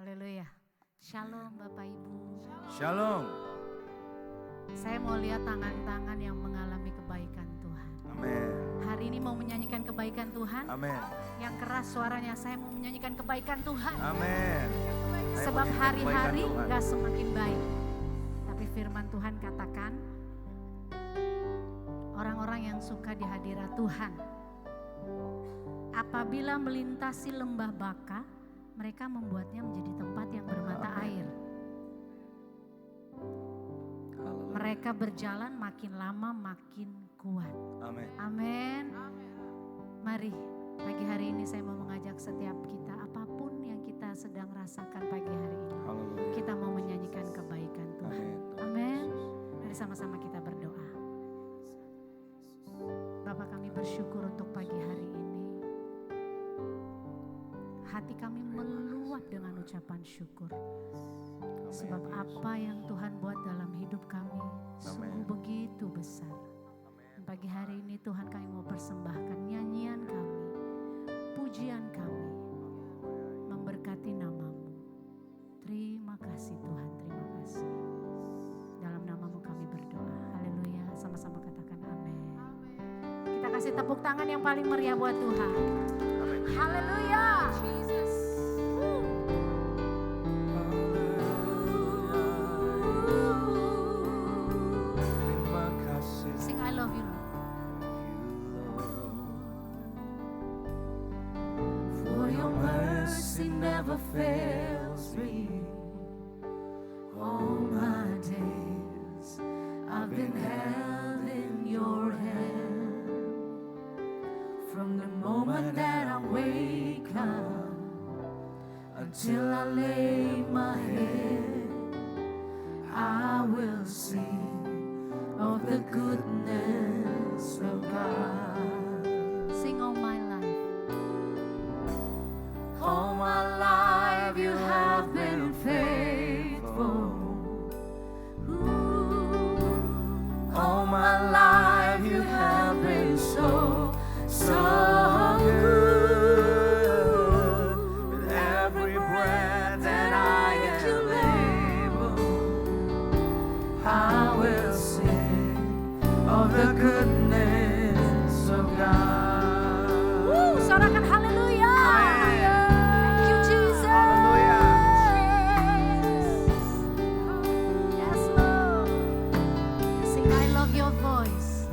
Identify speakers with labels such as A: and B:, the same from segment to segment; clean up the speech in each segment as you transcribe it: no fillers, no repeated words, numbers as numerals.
A: Haleluya. Shalom Bapak Ibu.
B: Shalom.
A: Saya mau lihat tangan-tangan yang mengalami kebaikan Tuhan.
B: Amin.
A: Hari ini mau menyanyikan kebaikan Tuhan.
B: Amin.
A: Yang keras suaranya, saya mau menyanyikan kebaikan Tuhan.
B: Amin.
A: Sebab hari-hari gak semakin baik. Tapi firman Tuhan katakan, orang-orang yang suka di hadirat Tuhan, apabila melintasi lembah Baka, mereka membuatnya menjadi tempat yang bermata air. Mereka berjalan makin lama makin kuat.
B: Amin.
A: Amin. Mari pagi hari ini saya mau mengajak setiap kita, apapun yang kita sedang rasakan pagi hari ini, kita mau menyanyikan kebaikan Tuhan. Amin. Mari sama-sama kita berdoa. Bapak, kami bersyukur untuk pagi hari ini. Hati kami meluap dengan ucapan syukur. Sebab apa yang Tuhan buat dalam hidup kami sungguh begitu besar. Pagi hari ini Tuhan, kami mau persembahkan nyanyian kami, pujian kami, memberkati nama-Mu. Terima kasih Tuhan, terima kasih. Dalam nama-Mu kami berdoa. Haleluya. Sama-sama katakan amin. Kita kasih tepuk tangan yang paling meriah buat Tuhan. Haleluya. Sing I love you, Lord.
C: For your mercy never fails me. All my days I've been held in your hand. From the moment that I wake up until I lay my head, I will sing of the goodness of God.
A: Sing all my life.
C: All my life you have been faithful. Ooh. All my life you have been so good. With every breath that I am able, I will sing of the goodness of God.
A: Sorakan haleluya. Thank you Jesus. Yes Lord. Sing I love your voice.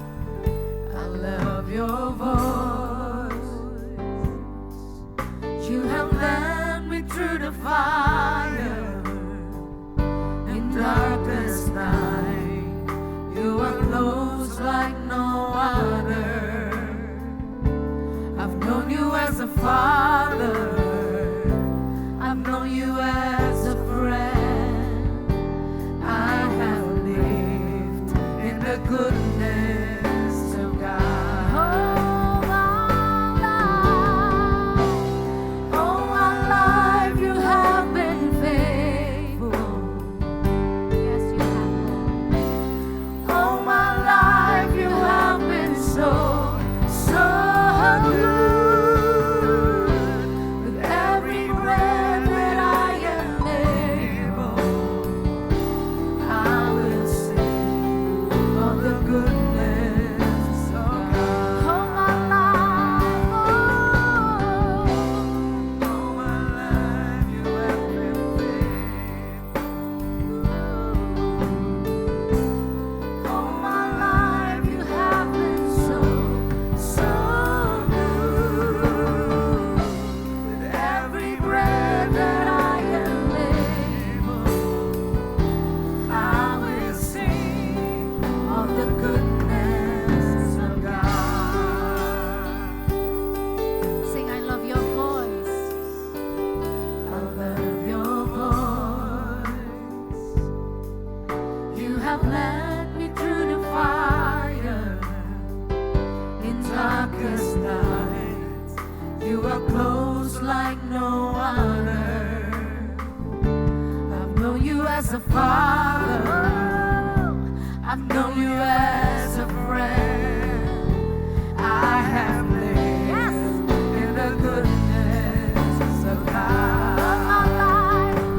C: I love your voice. You have led me through the fire in darkest night. You are close like no other. I've known you as a father. I've known you as a friend. I have lived in the goodness of God. All my life you have been faithful.
A: Yes you have Lord.
C: All my life you have been so good. With every breath that I am able, I will sing of the goodness of God.
A: All my life.
C: All my life you have been faithful. All my life you have been so good. With every breath that I am able, I will sing of the goodness of God.
A: Sing I love your voice.
C: I love your voice. You have led me through the fire in darkest night. You are close like no other. I've known you as a father. I've known you as a friend. I have lived in the goodness of God.
A: All my life.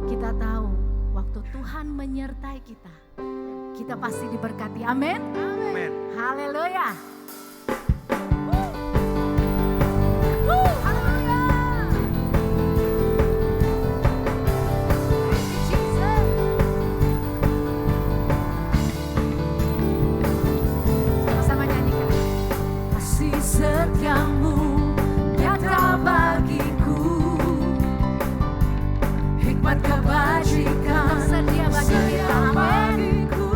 A: Kita tahu waktu Tuhan menyertai kita, kita pasti diberkati. Amin.
C: Amin.
A: Haleluya.
C: lipat kebajikan
A: sedia bagi kita. Amin.
C: bagiku.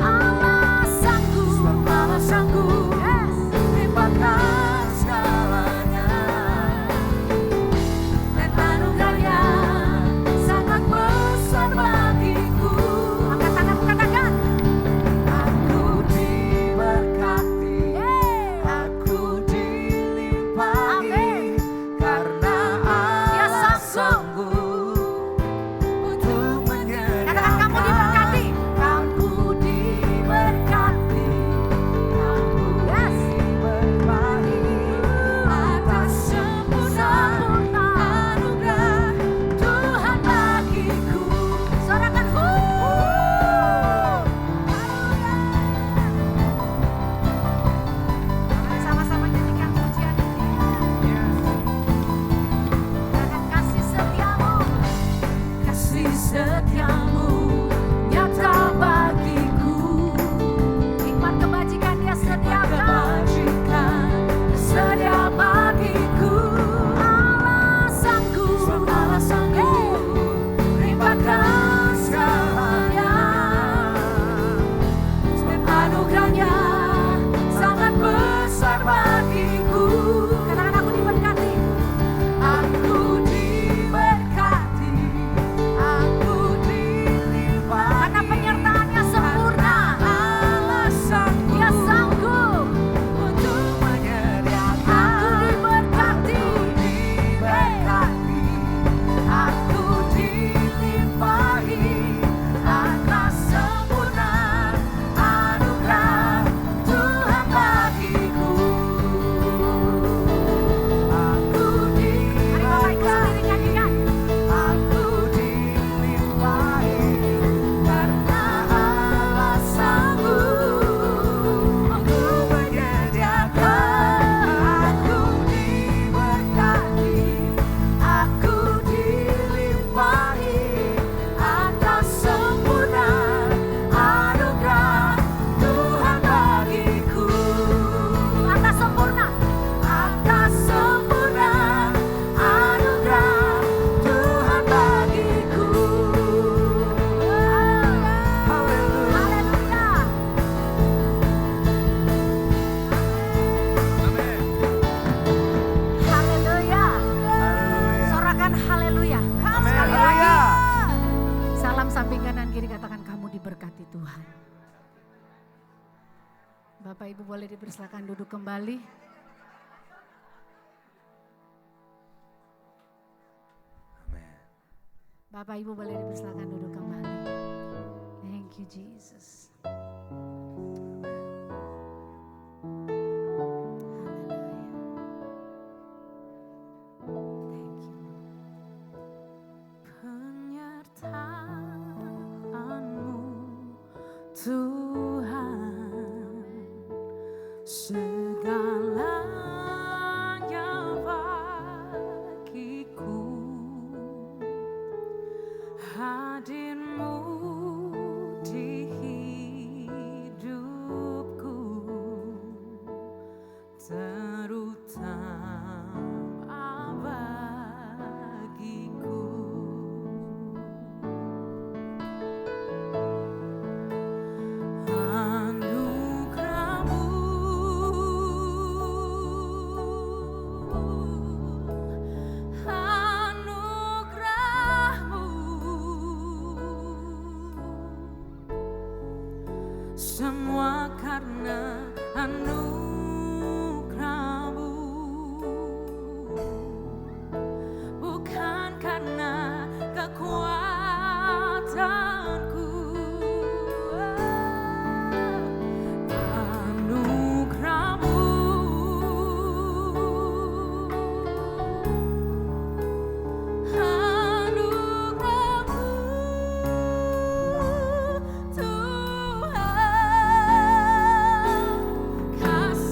A: Allah sanggup.
C: Sebab Allah sanggup
A: Yes.
C: lipatkan segalanya, dan anugerahnya sangat besar bagiku.
A: Angkat tanganmu, katakan.
C: Aku diberkati,
A: Yeay.
C: aku dilimpahi,
A: Amin.
C: karena
A: Dia
C: Allah
A: sanggup.
C: sanggup untuk menyediakan.
A: Katakan, kamu diberkati.
C: Aku diberkati, aku
A: Yes.
C: dilimpahi atas sempurna anugerah Tuhan bagiku.
A: Sorakan sama-sama nyanyikan pujian ini. Katakan, kasih setiamu.
C: Kasih setiamu nyata bagiku,
A: Lipat kebajikan dia sediakan.
C: kebajikan sedia bagiku.
A: Allah sanggup.
C: Sebab Allah sanggup limpahkan segalanya, dan anugerahnya sangat besar bagiku.
A: Katakan, aku diberkati.
C: Aku diberkati, aku dilimpahi,
A: Karena penyertaannya sempurna.
C: Allah sanggup
A: Dia sanggup.
C: untuk menyediakan.
A: Aku diberkati.
C: Diberkati, aku dilimpahi atas sempurna anugerah Tuhan bagiku. Aku
A: Mari Bapak Ibu sendiri
C: diberkati,
A: nyanyikan.
C: aku dilimpahi, karena Allah sanggup untuk menyediakan. Aku diberkati, aku dilimpahi atas sempurna anugerah Tuhan bagiku.
A: Atas sempurna.
C: Atas sempurna anugerah Tuhan bagiku. Haleluya.
A: Haleluya. Haleluya. Sorakan haleluya. Sekali lagi. Salam samping kanan kiri, katakan, kamu diberkati Tuhan. Bapak Ibu boleh dipersilakan duduk kembali. Bapak Ibu boleh dipersilakan duduk kembali. Thank you Jesus. Haleluya. Thank you.
C: Penyertaanmu Tuhan, segalanya bagiku. Hadirmu di hidupku, terutama bagiku. Anugerahmu, anugerahmu, semua karena anugerahmu, bukan karena kekuatanku. Anugerahmu, anugerahmu Tuhan, kasih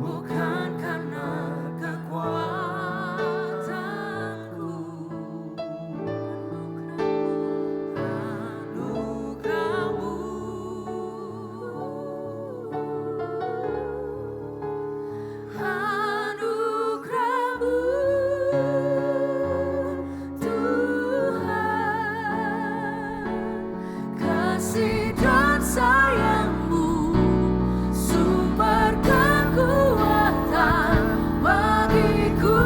C: bukan karena kekuatanku. Anugerah-Mu, anugerah-Mu, Tuhan, kasih dan sayang-Mu, sumber kekuatan bagiku.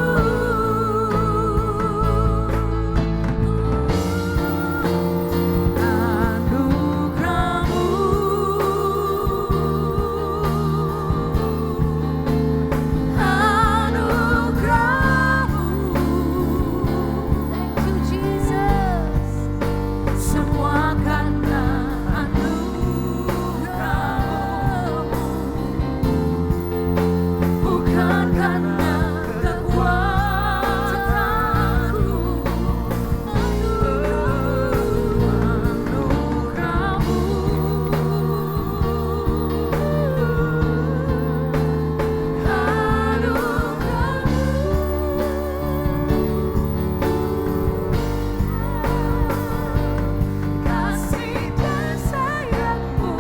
C: Anugerah-Mu, anugerah-Mu, thank you Jesus, semua karena anugerah-Mu, bukan karena kekuatanku. Anugerah-Mu, kasih dan sayang-Mu,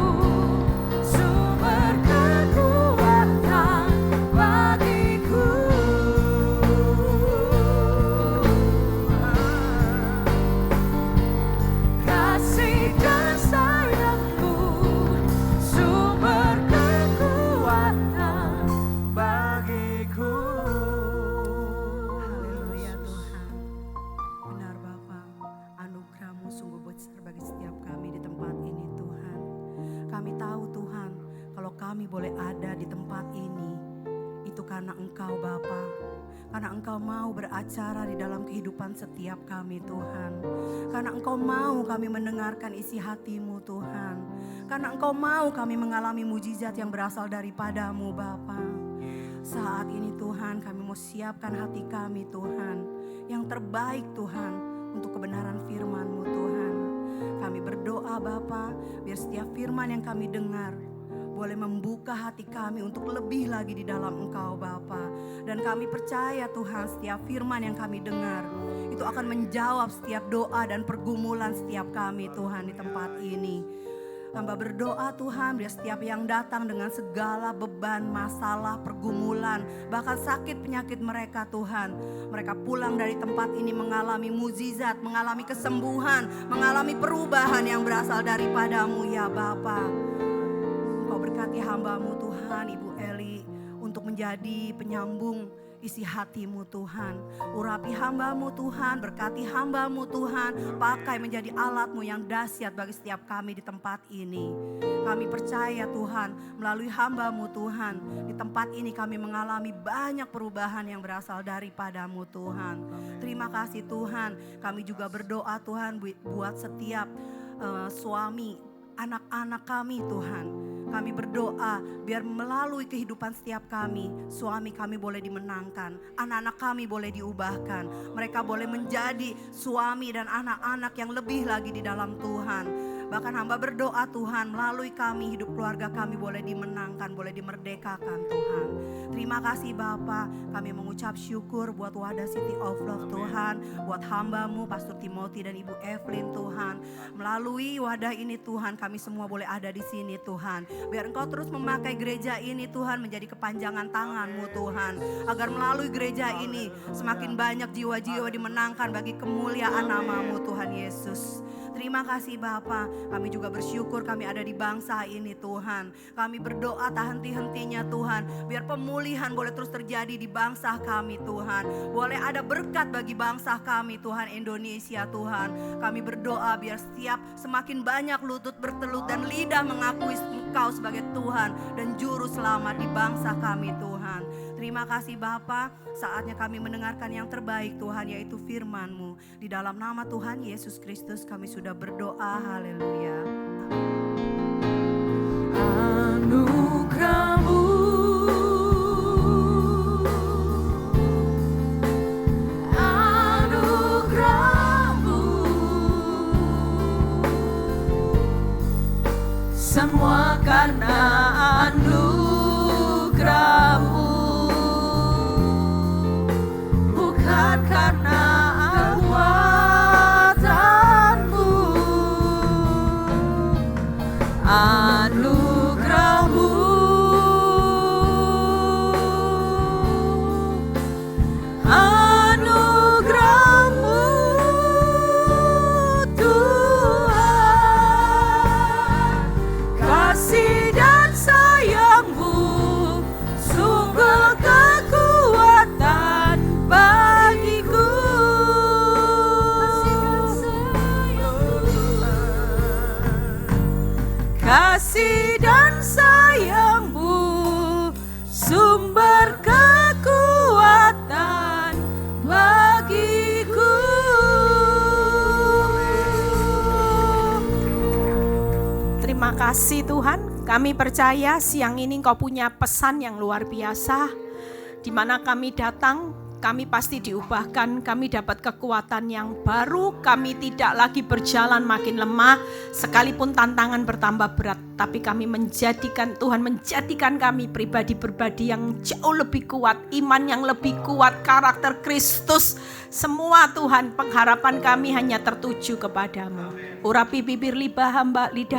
C: sumber kekuatan bagiku. Kasih dan sayang-Mu, sumber kekuatan bagiku.
B: Haleluya Tuhan. Benar Bapa, anugerah-Mu sungguh besar bagi setiap kami di tempat ini Tuhan. Kami tahu Tuhan, kalau kami boleh ada di tempat ini, itu karena Engkau Bapa. Karena Engkau mau beracara di dalam kehidupan setiap kami Tuhan. Karena Engkau mau kami mendengarkan isi hati-Mu Tuhan. Karena Engkau mau kami mengalami mujizat yang berasal daripada-Mu Bapa. Saat ini Tuhan, kami mau siapkan hati kami Tuhan, yang terbaik Tuhan, untuk kebenaran firman-Mu Tuhan. Kami berdoa Bapa, biar setiap firman yang kami dengar boleh membuka hati kami untuk lebih lagi di dalam Engkau Bapa. Dan kami percaya Tuhan, setiap firman yang kami dengar itu akan menjawab setiap doa dan pergumulan setiap kami Tuhan di tempat ini. Hamba berdoa Tuhan, biar setiap yang datang dengan segala beban, masalah, pergumulan, bahkan sakit penyakit mereka Tuhan, mereka pulang dari tempat ini mengalami mujizat, mengalami kesembuhan, mengalami perubahan yang berasal daripada-Mu ya Bapa. Engkau berkati hamba-Mu Tuhan, Ibu Eli, untuk menjadi penyambung isi hati-Mu Tuhan. Urapi hamba-Mu Tuhan, berkati hamba-Mu Tuhan, pakai menjadi alat-Mu yang dahsyat bagi setiap kami di tempat ini. Kami percaya Tuhan, melalui hamba-Mu Tuhan, di tempat ini kami mengalami banyak perubahan yang berasal daripada-Mu Tuhan. Terima kasih Tuhan, kami juga berdoa Tuhan buat setiap suami, anak-anak kami Tuhan. Kami berdoa biar melalui kehidupan setiap kami, suami kami boleh dimenangkan, anak-anak kami boleh diubahkan. Mereka boleh menjadi suami dan anak-anak yang lebih lagi di dalam Tuhan. Bahkan hamba berdoa Tuhan, melalui kami hidup keluarga kami boleh dimenangkan, boleh dimerdekakan Tuhan. Terima kasih Bapa, kami mengucap syukur buat Wadah City of Love Tuhan, buat hamba-Mu Pastor Timothy dan Ibu Evelyn Tuhan. Melalui wadah ini Tuhan, kami semua boleh ada di sini Tuhan. Biar Engkau terus memakai gereja ini Tuhan menjadi kepanjangan tangan-Mu Tuhan. Agar melalui gereja ini semakin banyak jiwa-jiwa dimenangkan bagi kemuliaan nama-Mu Tuhan Yesus. Terima kasih Bapa, kami juga bersyukur kami ada di bangsa ini Tuhan. Kami berdoa tak henti-hentinya Tuhan, biar pemulihan boleh terus terjadi di bangsa kami Tuhan. Boleh ada berkat bagi bangsa kami Tuhan, Indonesia Tuhan. Kami berdoa biar setiap semakin banyak lutut bertelut dan lidah mengakui Engkau sebagai Tuhan dan Juru Selamat di bangsa kami Tuhan. Terima kasih Bapa, saatnya kami mendengarkan yang terbaik Tuhan, yaitu firman-Mu. Di dalam nama Tuhan Yesus Kristus kami sudah berdoa, haleluya.
C: Anugerah-Mu, anugerah-Mu, semua karena anugerah-Mu.
D: kasih Tuhan, kami percaya siang ini Engkau punya pesan yang luar biasa. Di mana kami datang, kami pasti diubahkan, kami dapat kekuatan yang baru, kami tidak lagi berjalan makin lemah, sekalipun tantangan bertambah berat. Tapi kami Tuhan menjadikan kami pribadi-pribadi yang jauh lebih kuat, iman yang lebih kuat, karakter Kristus. Semua Tuhan, pengharapan kami hanya tertuju kepadamu. Urapi bibir lidah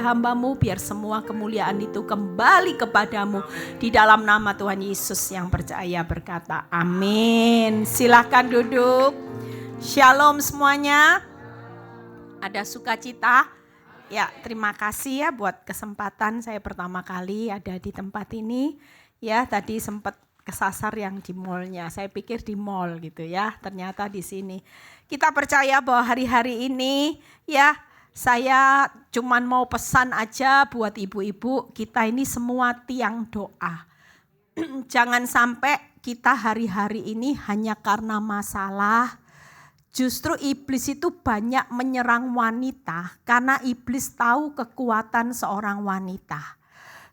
D: hamba-Mu, biar semua kemuliaan itu kembali kepadamu. Di dalam nama Tuhan Yesus yang percaya berkata, amin. Silakan duduk. Shalom semuanya. Ada sukacita? Ya, terima kasih ya buat kesempatan saya pertama kali ada di tempat ini. Ya, tadi sempat kesasar yang di mallnya. Saya pikir di mall gitu ya, ternyata di sini. Kita percaya bahwa hari-hari ini ya, saya cuman mau pesan aja buat ibu-ibu, kita ini semua tiang doa. Jangan sampai kita hari-hari ini hanya karena masalah. Justru iblis itu banyak menyerang wanita karena iblis tahu kekuatan seorang wanita.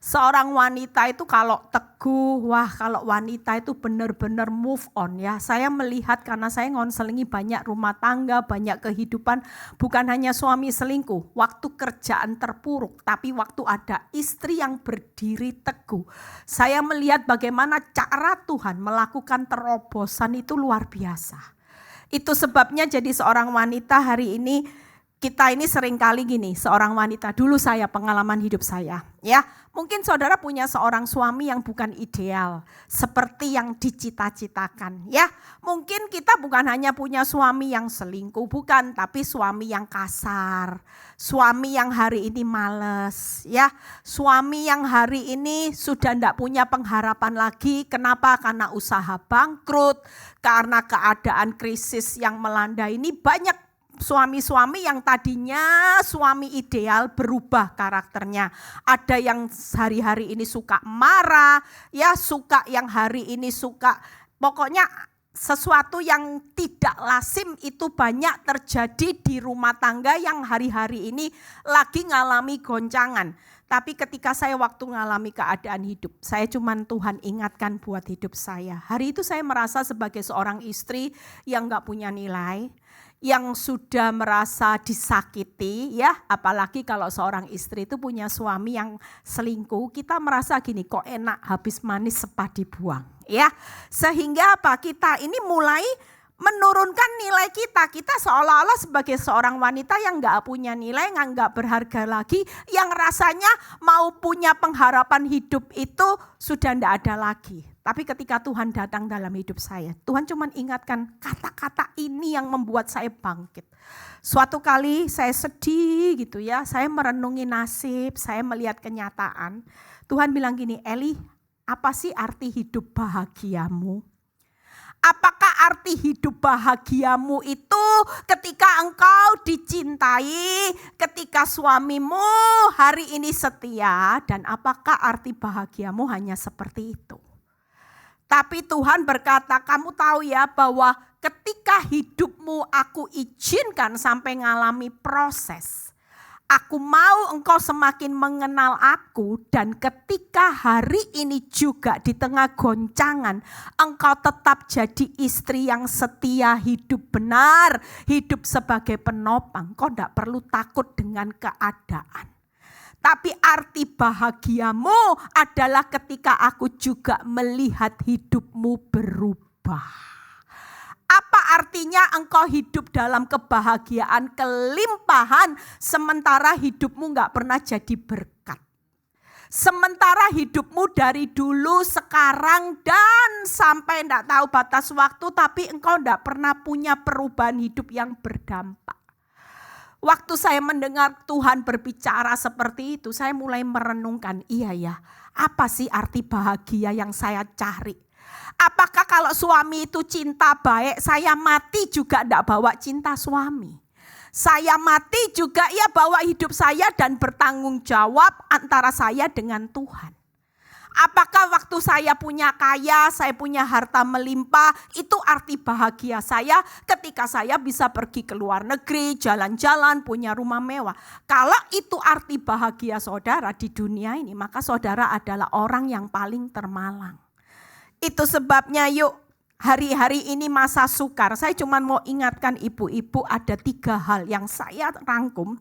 D: Seorang wanita itu kalau teguh, kalau wanita itu benar-benar move on ya. Saya melihat karena saya ngonselingi banyak rumah tangga, banyak kehidupan. Bukan hanya suami selingkuh, waktu kerjaan terpuruk. Tapi waktu ada istri yang berdiri teguh. Saya melihat bagaimana cara Tuhan melakukan terobosan itu luar biasa. Itu sebabnya jadi seorang wanita hari ini, kita ini sering kali gini, seorang wanita, dulu saya pengalaman hidup saya. Ya, mungkin saudara punya seorang suami yang bukan ideal, seperti yang dicita-citakan. Ya, mungkin kita bukan hanya punya suami yang selingkuh, bukan, tapi suami yang kasar, suami yang hari ini males, ya, suami yang hari ini sudah tidak punya pengharapan lagi. Kenapa? Karena usaha bangkrut, karena keadaan krisis yang melanda ini. Banyak suami-suami yang tadinya suami ideal berubah karakternya. Ada yang hari-hari ini suka marah, ya suka yang hari ini suka, pokoknya sesuatu yang tidak lazim itu banyak terjadi di rumah tangga yang hari-hari ini lagi ngalami goncangan. Tapi ketika saya waktu ngalami keadaan hidup, saya cuman Tuhan ingatkan buat hidup saya. Hari itu saya merasa sebagai seorang istri yang gak punya nilai, yang sudah merasa disakiti ya, apalagi kalau seorang istri itu punya suami yang selingkuh, kita merasa gini, kok enak habis manis sepah dibuang ya. Sehingga apa? Kita ini mulai menurunkan nilai kita seolah-olah sebagai seorang wanita yang gak punya nilai, gak berharga lagi, yang rasanya mau punya pengharapan hidup itu sudah gak ada lagi. Tapi ketika Tuhan datang dalam hidup saya, Tuhan cuma ingatkan kata-kata ini yang membuat saya bangkit. Suatu kali saya sedih gitu ya, saya merenungi nasib, saya melihat kenyataan. Tuhan bilang gini, Eli, apa sih arti hidup bahagiamu? Apakah arti hidup bahagiamu itu ketika engkau dicintai, ketika suamimu hari ini setia, dan apakah arti bahagiamu hanya seperti itu? Tapi Tuhan berkata, kamu tahu ya bahwa ketika hidupmu aku izinkan sampai ngalami proses. Aku mau engkau semakin mengenal aku, dan ketika hari ini juga di tengah goncangan, engkau tetap jadi istri yang setia, hidup benar, hidup sebagai penopang. Kau tidak perlu takut dengan keadaan. Tapi arti bahagiamu adalah ketika aku juga melihat hidupmu berubah. Apa artinya engkau hidup dalam kebahagiaan, kelimpahan, sementara hidupmu gak pernah jadi berkat. Sementara hidupmu dari dulu, sekarang, dan sampai gak tahu batas waktu, tapi engkau gak pernah punya perubahan hidup yang berdampak. Waktu saya mendengar Tuhan berbicara seperti itu, saya mulai merenungkan, iya ya, apa sih arti bahagia yang saya cari? Apakah kalau suami itu cinta baik, saya mati juga tidak bawa cinta suami? Saya mati juga ya bawa hidup saya dan bertanggung jawab antara saya dengan Tuhan. Apakah waktu saya punya kaya, saya punya harta melimpah, itu arti bahagia saya ketika saya bisa pergi ke luar negeri, jalan-jalan, punya rumah mewah. Kalau itu arti bahagia saudara di dunia ini, maka saudara adalah orang yang paling termalang. Itu sebabnya yuk, hari-hari ini masa sukar. Saya cuma mau ingatkan ibu-ibu ada 3 hal yang saya rangkum.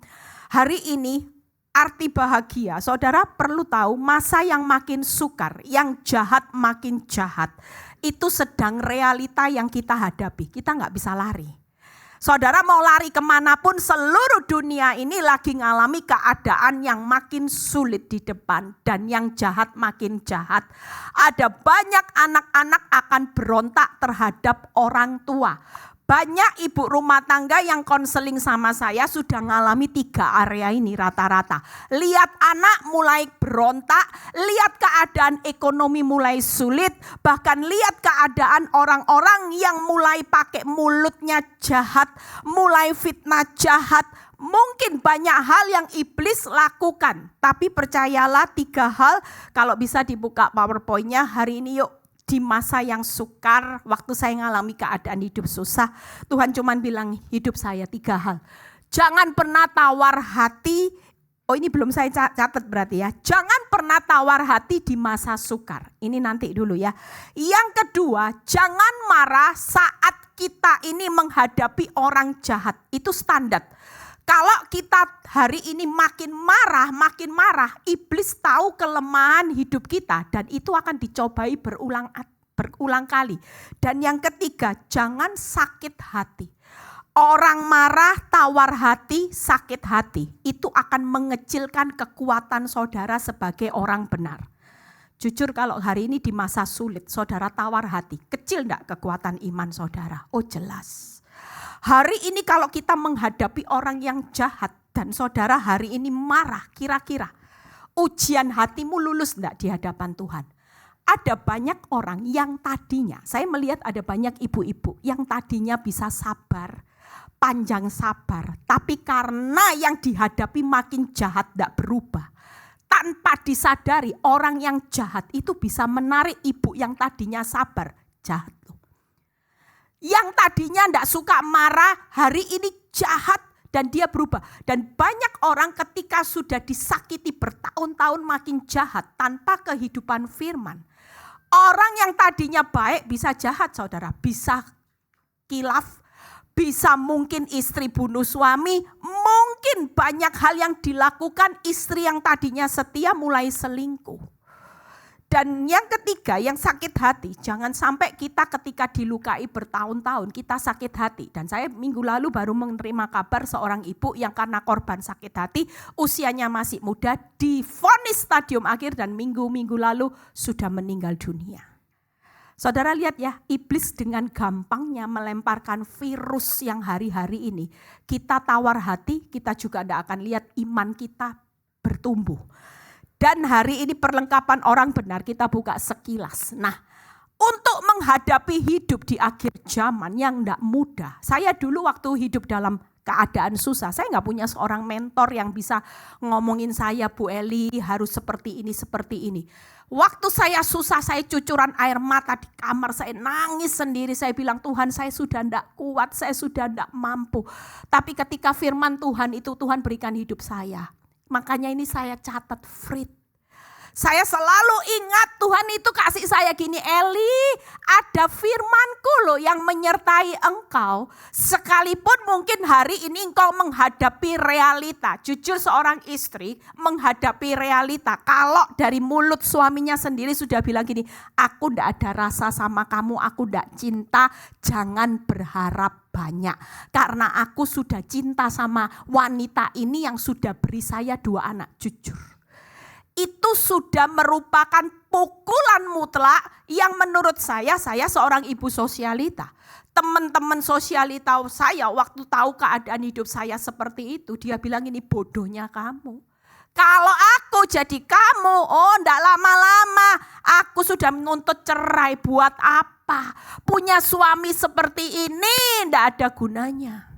D: Hari ini arti bahagia, saudara perlu tahu masa yang makin sukar, yang jahat makin jahat. Itu sedang realita yang kita hadapi, kita gak bisa lari. Saudara mau lari kemanapun, seluruh dunia ini lagi ngalami keadaan yang makin sulit di depan. Dan yang jahat makin jahat. Ada banyak anak-anak akan berontak terhadap orang tua. Banyak ibu rumah tangga yang konseling sama saya sudah ngalami 3 area ini rata-rata. Lihat anak mulai berontak, lihat keadaan ekonomi mulai sulit, bahkan lihat keadaan orang-orang yang mulai pakai mulutnya jahat, mulai fitnah jahat. Mungkin banyak hal yang iblis lakukan, tapi percayalah 3 hal, kalau bisa dibuka PowerPoint-nya hari ini yuk. Di masa yang sukar, waktu saya ngalami keadaan hidup susah, Tuhan cuman bilang hidup saya 3 hal. Jangan pernah tawar hati, oh ini belum saya catat berarti ya. Jangan pernah tawar hati di masa sukar. Ini nanti dulu ya. Yang kedua, jangan marah saat kita ini menghadapi orang jahat. Itu standar. Kalau kita hari ini makin marah, iblis tahu kelemahan hidup kita dan itu akan dicobai berulang kali. Dan yang ketiga, jangan sakit hati. Orang marah, tawar hati, sakit hati. Itu akan mengecilkan kekuatan saudara sebagai orang benar. Jujur kalau hari ini di masa sulit, saudara tawar hati, kecil enggak kekuatan iman saudara? Oh jelas. Hari ini kalau kita menghadapi orang yang jahat dan saudara hari ini marah, kira-kira ujian hatimu lulus enggak di hadapan Tuhan? Ada banyak orang yang tadinya, saya melihat ada banyak ibu-ibu yang tadinya bisa sabar, panjang sabar. Tapi karena yang dihadapi makin jahat enggak berubah. Tanpa disadari orang yang jahat itu bisa menarik ibu yang tadinya sabar, jahat. Yang tadinya tidak suka marah, hari ini jahat dan dia berubah. Dan banyak orang ketika sudah disakiti bertahun-tahun makin jahat tanpa kehidupan firman. Orang yang tadinya baik bisa jahat saudara, bisa kilaf, bisa mungkin istri bunuh suami, mungkin banyak hal yang dilakukan istri yang tadinya setia mulai selingkuh. Dan yang ketiga, yang sakit hati, jangan sampai kita ketika dilukai bertahun-tahun, kita sakit hati. Dan saya minggu lalu baru menerima kabar seorang ibu yang karena korban sakit hati, usianya masih muda, divonis stadium akhir dan minggu-minggu lalu sudah meninggal dunia. Saudara lihat ya, iblis dengan gampangnya melemparkan virus yang hari-hari ini. Kita tawar hati, kita juga tidak akan lihat iman kita bertumbuh. Dan hari ini perlengkapan orang benar kita buka sekilas. Nah, untuk menghadapi hidup di akhir zaman yang tidak mudah. Saya dulu waktu hidup dalam keadaan susah, saya nggak punya seorang mentor yang bisa ngomongin saya, Bu Eli harus seperti ini, seperti ini. Waktu saya susah, saya cucuran air mata di kamar, saya nangis sendiri. Saya bilang, Tuhan saya sudah tidak kuat, saya sudah tidak mampu. Tapi ketika firman Tuhan itu, Tuhan berikan hidup saya. Makanya ini saya catat Frit. Saya selalu ingat Tuhan itu kasih saya gini, Eli ada firmanku loh yang menyertai engkau. Sekalipun mungkin hari ini engkau menghadapi realita. Jujur seorang istri menghadapi realita. Kalau dari mulut suaminya sendiri sudah bilang gini, aku ndak ada rasa sama kamu, aku ndak cinta, jangan berharap banyak. Karena aku sudah cinta sama wanita ini yang sudah beri saya 2 anak, jujur. Itu sudah merupakan pukulan mutlak yang menurut saya seorang ibu sosialita. Teman-teman sosialita saya waktu tahu keadaan hidup saya seperti itu, dia bilang ini bodohnya kamu. Kalau aku jadi kamu, oh enggak lama-lama aku sudah menuntut cerai, buat apa? Punya suami seperti ini enggak ada gunanya.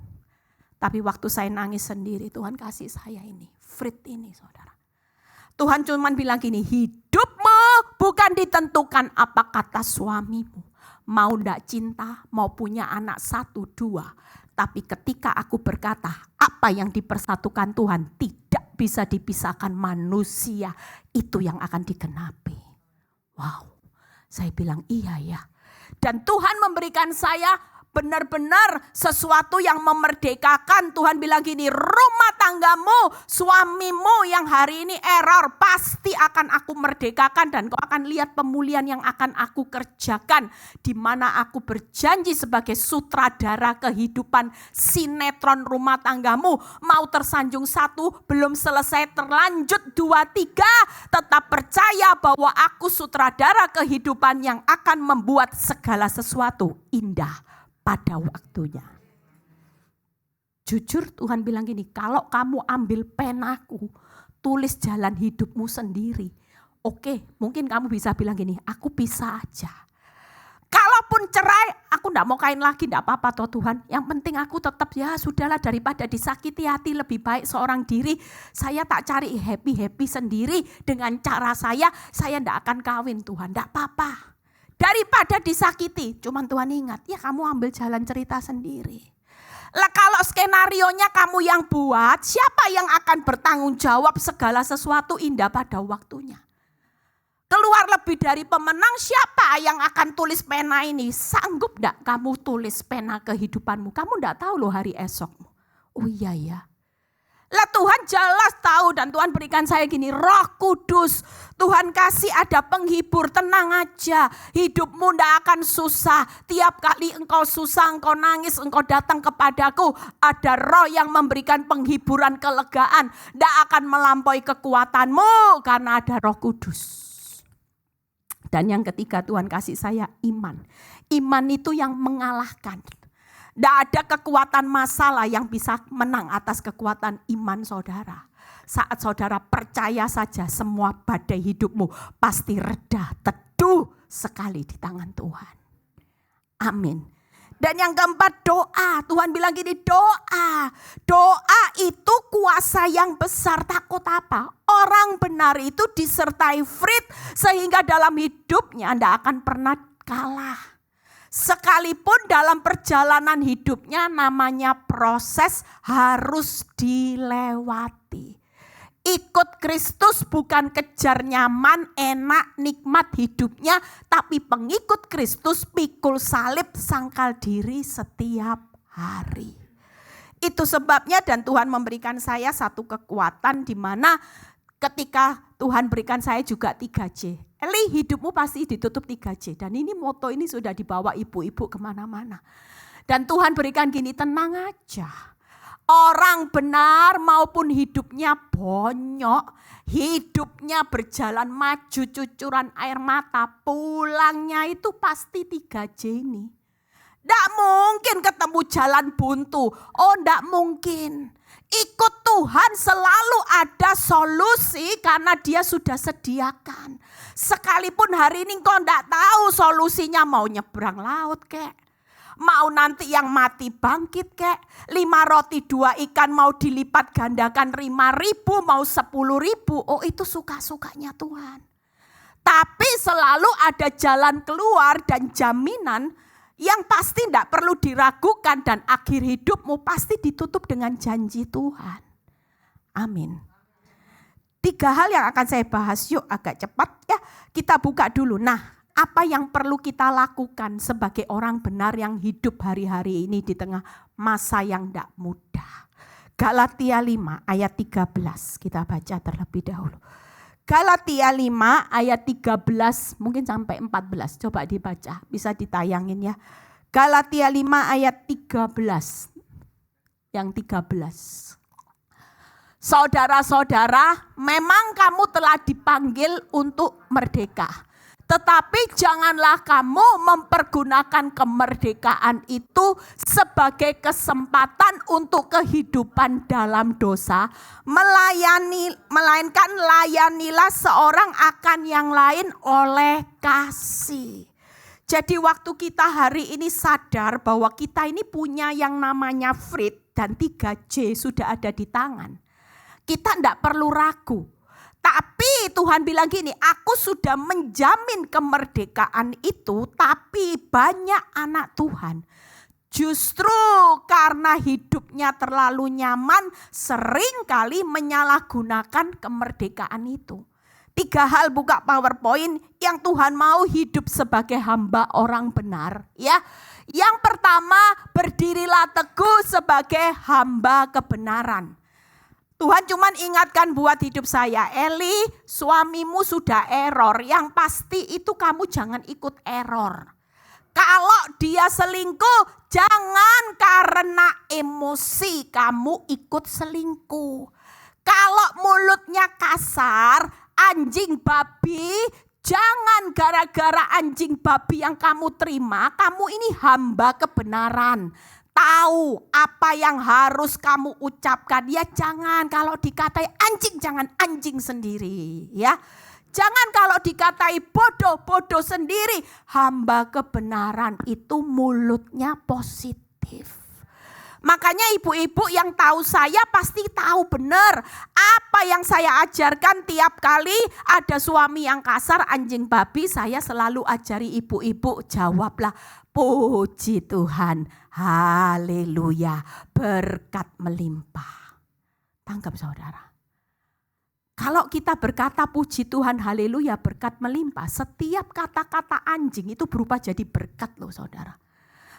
D: Tapi waktu saya nangis sendiri, Tuhan kasih saya ini, Frit ini saudara. Tuhan cuma bilang gini, hidupmu bukan ditentukan apa kata suamimu. Mau ndak cinta, mau punya anak 1, 2. Tapi ketika aku berkata, apa yang dipersatukan Tuhan tidak bisa dipisahkan manusia. Itu yang akan digenapi. Wow, saya bilang iya ya. Dan Tuhan memberikan saya benar-benar sesuatu yang memerdekakan. Tuhan bilang gini, rumah tanggamu, suamimu yang hari ini error, pasti akan aku merdekakan dan kau akan lihat pemulihan yang akan aku kerjakan. Di mana aku berjanji sebagai sutradara kehidupan sinetron rumah tanggamu. Mau tersanjung 1, belum selesai terlanjut 2, 3. Tetap percaya bahwa aku sutradara kehidupan yang akan membuat segala sesuatu indah pada waktunya. Jujur Tuhan bilang gini, kalau kamu ambil penaku, tulis jalan hidupmu sendiri. Oke, mungkin kamu bisa bilang gini, aku bisa aja. Kalaupun cerai, aku enggak mau kain lagi, enggak apa-apa toh Tuhan. Yang penting aku tetap ya sudahlah, daripada disakiti hati lebih baik seorang diri. Saya tak cari happy-happy sendiri dengan cara saya enggak akan kawin Tuhan, enggak apa-apa. Daripada disakiti, cuman Tuhan ingat, ya kamu ambil jalan cerita sendiri. Lah kalau skenarionya kamu yang buat, siapa yang akan bertanggung jawab segala sesuatu indah pada waktunya? Keluar lebih dari pemenang, siapa yang akan tulis pena ini? Sanggup enggak kamu tulis pena kehidupanmu? Kamu enggak tahu loh hari esokmu. Oh iya ya. Lah Tuhan jelas tahu dan Tuhan berikan saya gini, Roh Kudus. Tuhan kasih ada penghibur, tenang aja. Hidupmu tidak akan susah. Tiap kali engkau susah, engkau nangis, engkau datang kepadaku. Ada roh yang memberikan penghiburan, kelegaan. Tidak akan melampaui kekuatanmu karena ada Roh Kudus. Dan yang ketiga Tuhan kasih saya iman. Iman itu yang mengalahkan. Tidak ada kekuatan masalah yang bisa menang atas kekuatan iman saudara. Saat saudara percaya saja semua badai hidupmu pasti reda, teduh sekali di tangan Tuhan. Amin. Dan yang keempat doa. Tuhan bilang gini, doa. Doa itu kuasa yang besar. Takut apa? Orang benar itu disertai Frit sehingga dalam hidupnya tidak akan pernah kalah. Sekalipun dalam perjalanan hidupnya namanya proses harus dilewati. Ikut Kristus bukan kejar nyaman, enak, nikmat hidupnya. Tapi pengikut Kristus pikul salib, sangkal diri setiap hari. Itu sebabnya dan Tuhan memberikan saya satu kekuatan di mana ketika Tuhan berikan saya juga 3J. Eli, hidupmu pasti ditutup 3J. Dan ini moto ini sudah dibawa ibu-ibu kemana-mana. Dan Tuhan berikan gini, tenang aja. Orang benar maupun hidupnya bonyok, hidupnya berjalan maju cucuran air mata, pulangnya itu pasti 3J ini. Tidak mungkin ketemu jalan buntu. Oh, tidak mungkin. Ikut Tuhan selalu ada solusi karena dia sudah sediakan. Sekalipun hari ini kau tidak tahu solusinya, mau nyebrang laut kek. Mau nanti yang mati bangkit kek. 5 roti 2 ikan mau dilipat gandakan 5.000 mau 10.000. Oh itu suka-sukanya Tuhan. Tapi selalu ada jalan keluar dan jaminan yang pasti tidak perlu diragukan dan akhir hidupmu pasti ditutup dengan janji Tuhan. Amin. 3 hal yang akan saya bahas, yuk agak cepat ya. Kita buka dulu. Nah, apa yang perlu kita lakukan sebagai orang benar yang hidup hari-hari ini di tengah masa yang tidak mudah. Galatia 5 ayat 13 kita baca terlebih dahulu. Galatia 5 ayat 13 mungkin sampai 14. Coba dibaca, bisa ditayangin ya. Galatia 5 ayat 13. Yang 13. Saudara-saudara, memang kamu telah dipanggil untuk merdeka. Tetapi janganlah kamu mempergunakan kemerdekaan itu sebagai kesempatan untuk kehidupan dalam dosa. Melainkan layanilah seorang akan yang lain oleh kasih. Jadi waktu kita hari ini sadar bahwa kita ini punya yang namanya Frit dan 3J sudah ada di tangan. Kita tidak perlu ragu. Tapi Tapi Tuhan bilang gini, aku sudah menjamin kemerdekaan itu, tapi banyak anak Tuhan justru karena hidupnya terlalu nyaman, seringkali menyalahgunakan kemerdekaan itu. 3 hal buka PowerPoint yang Tuhan mau hidup sebagai hamba orang benar. Ya, yang pertama, berdirilah teguh sebagai hamba kebenaran. Tuhan cuman ingatkan buat hidup saya, Eli, suamimu sudah error. Yang pasti itu kamu jangan ikut error. Kalau dia selingkuh, jangan karena emosi kamu ikut selingkuh. Kalau mulutnya kasar, anjing babi, jangan gara-gara anjing babi yang kamu terima, kamu ini hamba kebenaran. Tahu apa yang harus kamu ucapkan. Ya jangan kalau dikatai anjing, jangan anjing sendiri ya. Jangan kalau dikatai bodoh sendiri. Hamba kebenaran itu mulutnya positif. Makanya ibu-ibu yang tahu saya pasti tahu benar. Apa yang saya ajarkan tiap kali ada suami yang kasar, anjing babi, saya selalu ajari ibu-ibu, jawablah, puji Tuhan, haleluya, berkat melimpah. Tangkap saudara. Kalau kita berkata puji Tuhan, haleluya, berkat melimpah, setiap kata-kata anjing itu berubah jadi berkat loh saudara.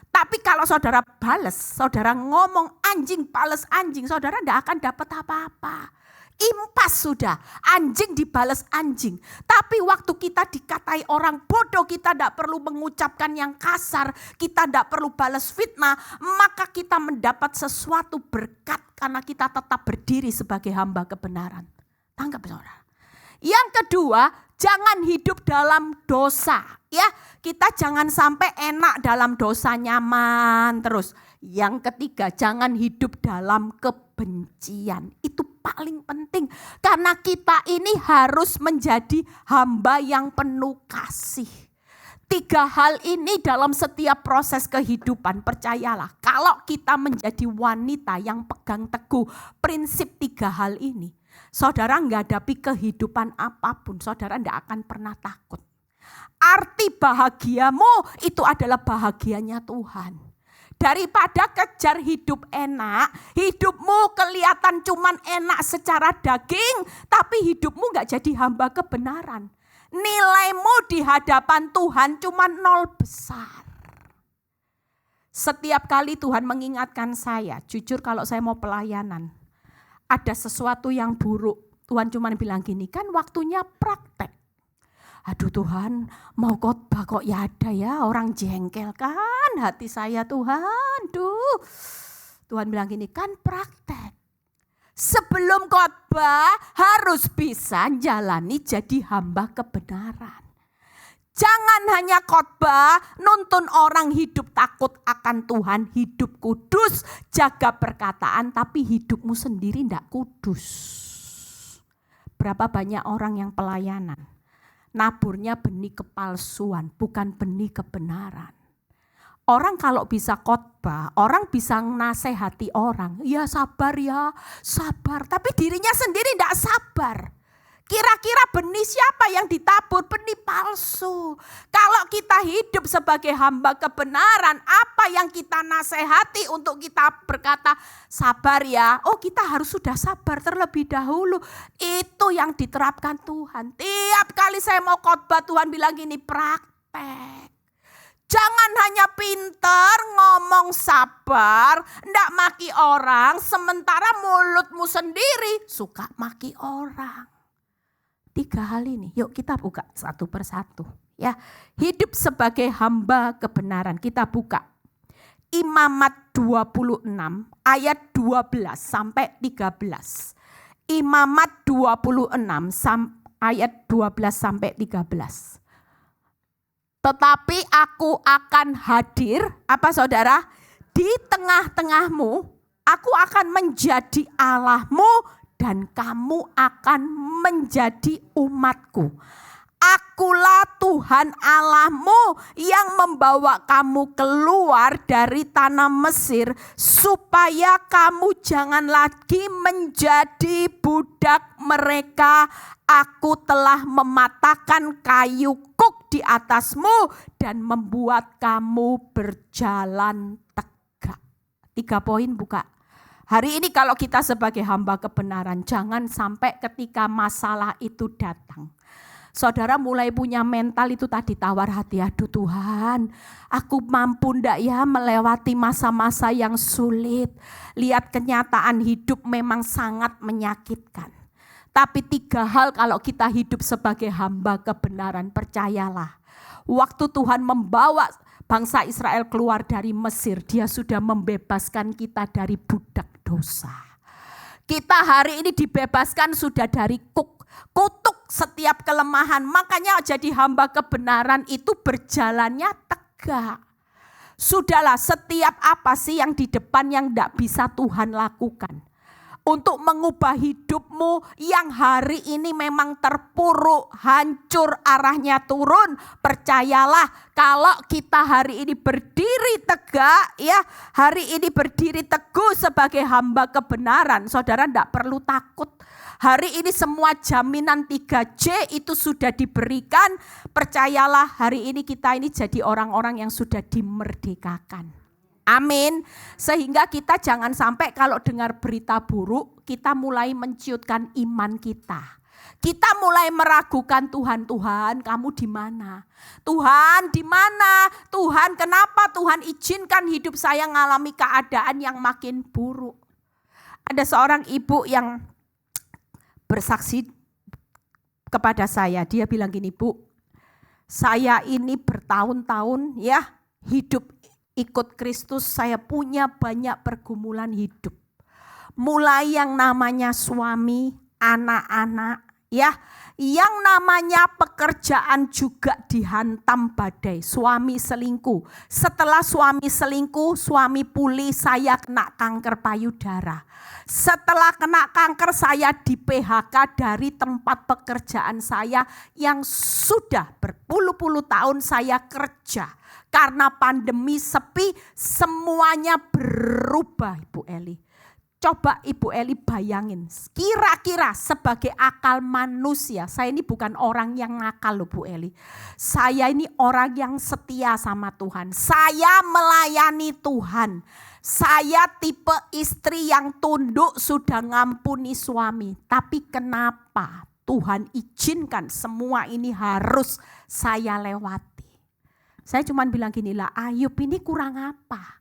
D: Tapi kalau saudara bales, saudara ngomong anjing, bales anjing, saudara tidak akan dapat apa-apa. Impas sudah, anjing dibales anjing. Tapi waktu kita dikatai orang bodoh, kita tidak perlu mengucapkan yang kasar, kita tidak perlu balas fitnah, maka kita mendapat sesuatu berkat karena kita tetap berdiri sebagai hamba kebenaran. Tangkap saudara. Yang kedua, jangan hidup dalam dosa. Ya, kita jangan sampai enak dalam dosa, nyaman terus. Yang ketiga, jangan hidup dalam kebencian. Itu paling penting. Karena kita ini harus menjadi hamba yang penuh kasih. 3 hal ini dalam setiap proses kehidupan, percayalah. Kalau kita menjadi wanita yang pegang teguh prinsip 3 hal ini, saudara menghadapi kehidupan apapun, saudara tidak akan pernah takut. Arti bahagiamu itu adalah bahagianya Tuhan. Daripada kejar hidup enak, hidupmu kelihatan cuman enak secara daging, tapi hidupmu gak jadi hamba kebenaran. Nilaimu di hadapan Tuhan cuman 0 besar. Setiap kali Tuhan mengingatkan saya, jujur kalau saya mau pelayanan, ada sesuatu yang buruk, Tuhan cuma bilang gini, kan waktunya praktek. Aduh Tuhan, mau khotbah kok ya ada ya orang jengkel kan hati saya Tuhan. Tuhan bilang gini, kan praktek. Sebelum khotbah harus bisa jalani jadi hamba kebenaran. Jangan hanya khotbah, nuntun orang hidup takut akan Tuhan, hidup kudus, jaga perkataan, tapi hidupmu sendiri tidak kudus. Berapa banyak orang yang pelayanan, naburnya benih kepalsuan, bukan benih kebenaran. Orang kalau bisa khotbah, orang bisa nasihati orang, ya sabar, tapi dirinya sendiri tidak sabar. Kira-kira benih siapa yang ditabur? Benih palsu. Kalau kita hidup sebagai hamba kebenaran, apa yang kita nasihati untuk kita berkata sabar ya. Oh kita harus sudah sabar terlebih dahulu. Itu yang diterapkan Tuhan. Tiap kali saya mau khotbah Tuhan bilang gini, praktek. Jangan hanya pinter ngomong sabar, ndak maki orang, sementara mulutmu sendiri suka maki orang. 3 hal ini, yuk kita buka satu persatu. Ya, hidup sebagai hamba kebenaran, kita buka. Imamat 26 ayat 12 sampai 13. Imamat 26 ayat 12 sampai 13. Tetapi aku akan hadir, apa saudara? Di tengah-tengahmu, aku akan menjadi Allahmu dan kamu akan menjadi umatku. Akulah Tuhan Allahmu yang membawa kamu keluar dari tanah Mesir, supaya kamu jangan lagi menjadi budak mereka. Aku telah mematahkan kayu kuk di atasmu dan membuat kamu berjalan tegak. 3 poin buka. Hari ini kalau kita sebagai hamba kebenaran, jangan sampai ketika masalah itu datang, saudara mulai punya mental itu tadi tawar hati. Aduh Tuhan, aku mampu ndak ya melewati masa-masa yang sulit. Lihat kenyataan hidup memang sangat menyakitkan. Tapi 3 hal kalau kita hidup sebagai hamba kebenaran, percayalah. Waktu Tuhan membawa bangsa Israel keluar dari Mesir, Dia sudah membebaskan kita dari budak dosa. Kita hari ini dibebaskan sudah dari kutuk setiap kelemahan. Makanya jadi hamba kebenaran itu berjalannya tegak. Sudahlah, setiap apa sih yang di depan yang tidak bisa Tuhan lakukan untuk mengubah hidupmu yang hari ini memang terpuruk, hancur, arahnya turun. Percayalah, kalau kita hari ini berdiri tegak, ya, hari ini berdiri teguh sebagai hamba kebenaran, saudara tidak perlu takut. Hari ini semua jaminan 3J itu sudah diberikan. Percayalah, hari ini kita ini jadi orang-orang yang sudah dimerdekakan. Amin. Sehingga kita jangan sampai kalau dengar berita buruk, kita mulai menciutkan iman kita. Kita mulai meragukan Tuhan, kamu di mana? Tuhan, di mana? Tuhan, kenapa Tuhan izinkan hidup saya mengalami keadaan yang makin buruk? Ada seorang ibu yang bersaksi kepada saya. Dia bilang gini, Bu, saya ini bertahun-tahun ya hidup ikut Kristus, saya punya banyak pergumulan hidup. Mulai yang namanya suami, anak-anak, ya, yang namanya pekerjaan juga dihantam badai. Suami selingkuh. Setelah suami selingkuh, suami pulih, saya kena kanker payudara. Setelah kena kanker, saya di PHK dari tempat pekerjaan saya yang sudah berpuluh-puluh tahun saya kerja. Karena pandemi sepi, semuanya berubah, Ibu Eli. Coba Ibu Eli bayangin, kira-kira sebagai akal manusia, saya ini bukan orang yang nakal loh Bu Eli. Saya ini orang yang setia sama Tuhan. Saya melayani Tuhan. Saya tipe istri yang tunduk sudah ngampuni suami. Tapi kenapa Tuhan izinkan semua ini harus saya lewati? Saya cuma bilang gini lah, Ayub ini kurang apa?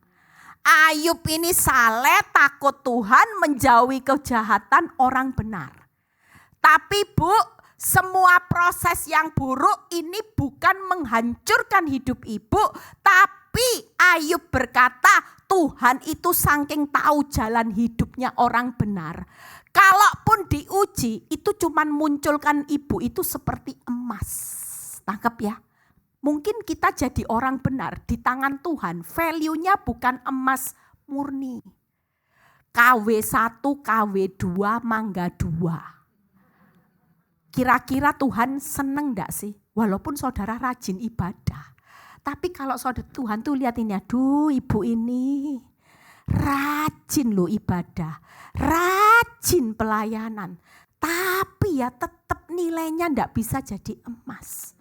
D: Ayub ini saleh, takut Tuhan, menjauhi kejahatan orang benar. Tapi Bu, semua proses yang buruk ini bukan menghancurkan hidup Ibu. Tapi Ayub berkata, Tuhan itu saking tahu jalan hidupnya orang benar. Kalaupun diuji, itu cuma munculkan Ibu itu seperti emas. Tangkap ya. Mungkin kita jadi orang benar di tangan Tuhan, value-nya bukan emas murni. KW1, KW2, mangga 2. Kira-kira Tuhan seneng enggak sih? Walaupun saudara rajin ibadah. Tapi kalau saudara Tuhan tuh lihat ini, aduh ibu ini rajin loh ibadah, rajin pelayanan. Tapi ya tetap nilainya enggak bisa jadi emas.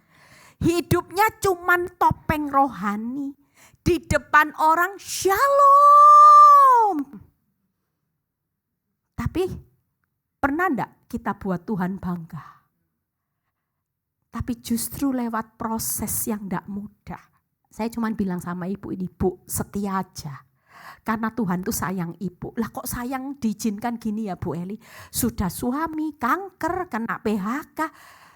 D: Hidupnya cuman topeng rohani. Di depan orang shalom. Tapi pernah enggak kita buat Tuhan bangga? Tapi justru lewat proses yang enggak mudah. Saya cuman bilang sama ibu ini, Bu, setia aja. Karena Tuhan tuh sayang ibu. Lah kok sayang diizinkan gini ya Bu Eli? Sudah suami, kanker, kena PHK.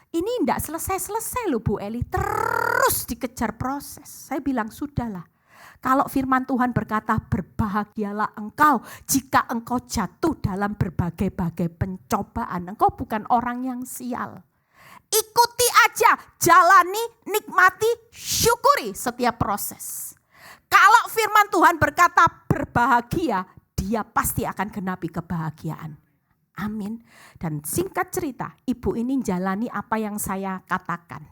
D: Ini enggak selesai-selesai loh Bu Eli, terus dikejar proses. Saya bilang sudahlah, kalau firman Tuhan berkata berbahagialah engkau jika engkau jatuh dalam berbagai-bagai pencobaan. Engkau bukan orang yang sial. Ikuti aja, jalani, nikmati, syukuri setiap proses. Kalau firman Tuhan berkata berbahagia, Dia pasti akan genapi kebahagiaan. Amin. Dan singkat cerita, ibu ini jalani apa yang saya katakan.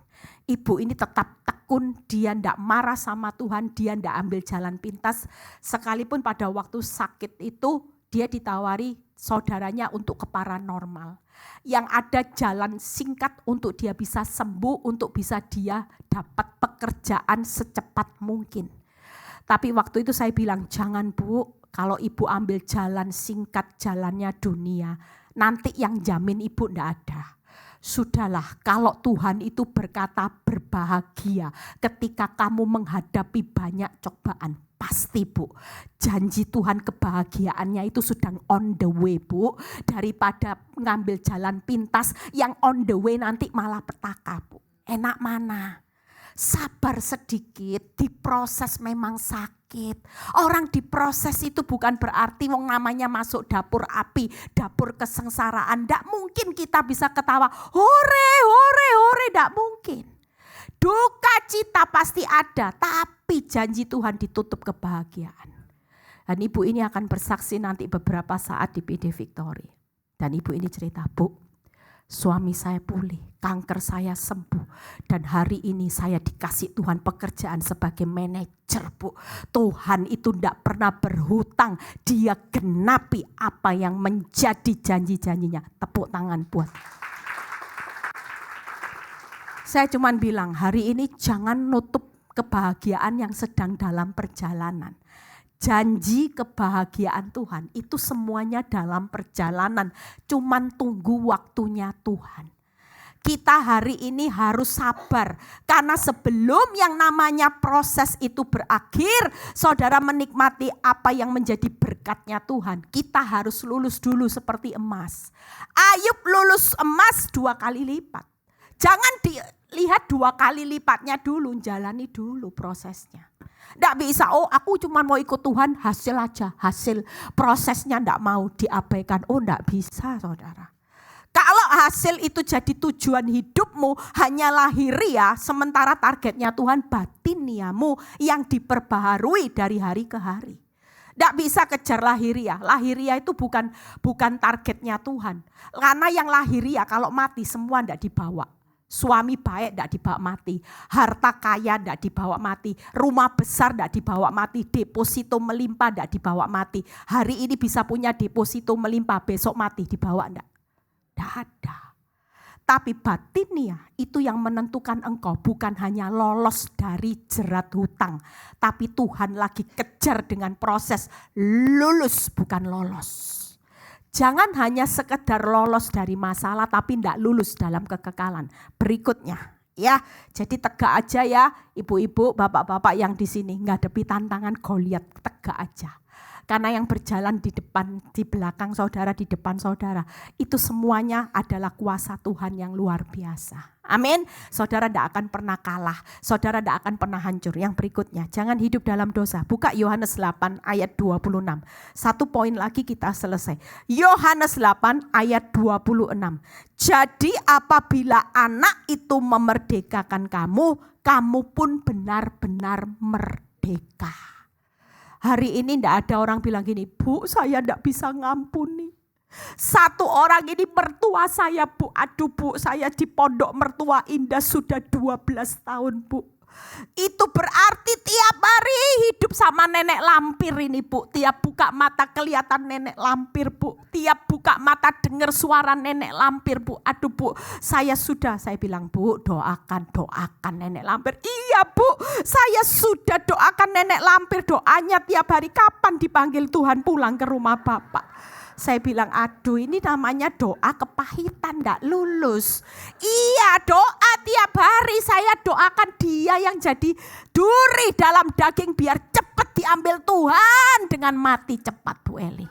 D: Ibu ini tetap tekun, dia tidak marah sama Tuhan, dia tidak ambil jalan pintas. Sekalipun pada waktu sakit itu dia ditawari saudaranya untuk ke paranormal. Yang ada jalan singkat untuk dia bisa sembuh, untuk bisa dia dapat pekerjaan secepat mungkin. Tapi waktu itu saya bilang, jangan Bu, kalau ibu ambil jalan singkat, jalannya dunia, nanti yang jamin ibu tidak ada. Sudahlah, kalau Tuhan itu berkata berbahagia ketika kamu menghadapi banyak cobaan. Pasti Bu, janji Tuhan kebahagiaannya itu sedang on the way Bu. Daripada ngambil jalan pintas yang on the way nanti malah petaka Bu. Enak mana? Sabar sedikit, diproses memang sakit. Orang diproses itu bukan berarti wong namanya masuk dapur api, dapur kesengsaraan. Ndak mungkin kita bisa ketawa, hore, hore, hore, ndak mungkin. Duka cita pasti ada, tapi janji Tuhan ditutup kebahagiaan. Dan ibu ini akan bersaksi nanti beberapa saat di PD Victory. Dan ibu ini cerita, Bu, suami saya pulih, kanker saya sembuh. Dan hari ini saya dikasih Tuhan pekerjaan sebagai manajer Bu. Tuhan itu tidak pernah berhutang, dia genapi apa yang menjadi janji-janjinya. Tepuk tangan buat. Saya cuma bilang hari ini jangan nutup kebahagiaan yang sedang dalam perjalanan. Janji kebahagiaan Tuhan itu semuanya dalam perjalanan, cuman tunggu waktunya Tuhan. Kita hari ini harus sabar, karena sebelum yang namanya proses itu berakhir, saudara menikmati apa yang menjadi berkatnya Tuhan. Kita harus lulus dulu seperti emas. Ayub lulus emas 2 kali lipat. Jangan dilihat 2 kali lipatnya dulu, jalani dulu prosesnya. Tidak bisa, oh aku cuma mau ikut Tuhan, hasil aja. Hasil prosesnya tidak mau diabaikan. Oh tidak bisa saudara. Kalau hasil itu jadi tujuan hidupmu hanya lahiriah, sementara targetnya Tuhan batiniamu yang diperbaharui dari hari ke hari. Tidak bisa kejar lahiriah. Lahiriah itu bukan targetnya Tuhan. Karena yang lahiriah kalau mati semua tidak dibawa. Suami baik tidak dibawa mati, harta kaya tidak dibawa mati, rumah besar tidak dibawa mati, deposito melimpah tidak dibawa mati. Hari ini bisa punya deposito melimpah, besok mati dibawa tidak? Tidak ada. Tapi batiniah itu yang menentukan engkau bukan hanya lolos dari jerat hutang, tapi Tuhan lagi kejar dengan proses lulus bukan lolos. Jangan hanya sekedar lolos dari masalah tapi tidak lulus dalam kekekalan. Berikutnya ya, jadi tegak aja ya ibu-ibu, bapak-bapak yang di sini ngadepi tantangan Goliat, tegak aja. Karena yang berjalan di depan, di belakang saudara, di depan saudara, itu semuanya adalah kuasa Tuhan yang luar biasa. Amin. Saudara tidak akan pernah kalah, saudara tidak akan pernah hancur. Yang berikutnya, jangan hidup dalam dosa. Buka Yohanes 8 ayat 26. Satu poin lagi kita selesai. Yohanes 8 ayat 26. Jadi apabila anak itu memerdekakan kamu, kamu pun benar-benar merdeka. Hari ini tidak ada orang bilang gini, Bu saya tidak bisa ngampuni. Satu orang ini mertua saya Bu, aduh Bu saya di pondok mertua indah sudah 12 tahun Bu. Itu berarti tiap hari hidup sama nenek lampir ini Bu. Tiap buka mata kelihatan nenek lampir Bu. Tiap buka mata dengar suara nenek lampir Bu. Aduh Bu, saya bilang Bu doakan nenek lampir. Iya Bu, saya sudah doakan nenek lampir. Doanya tiap hari, kapan dipanggil Tuhan pulang ke rumah Bapak. Saya bilang aduh ini namanya doa kepahitan, gak lulus. Iya doa tiap hari saya doakan dia yang jadi duri dalam daging biar cepat diambil Tuhan dengan mati cepat Bu Eli.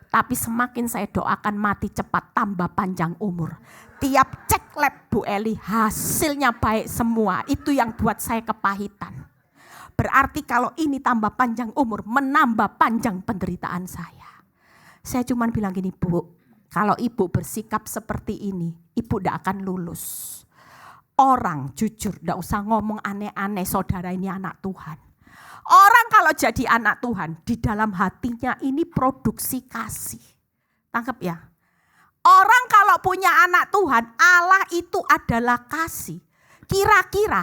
D: Tapi semakin saya doakan mati cepat tambah panjang umur. Tiap cek lab Bu Eli hasilnya baik semua, itu yang buat saya kepahitan. Berarti kalau ini tambah panjang umur menambah panjang penderitaan saya. Saya cuma bilang gini Bu, kalau ibu bersikap seperti ini, ibu tidak akan lulus. Orang jujur, tidak usah ngomong aneh-aneh, saudara ini anak Tuhan. Orang kalau jadi anak Tuhan, di dalam hatinya ini produksi kasih. Tangkap ya. Orang kalau punya anak Tuhan, Allah itu adalah kasih. Kira-kira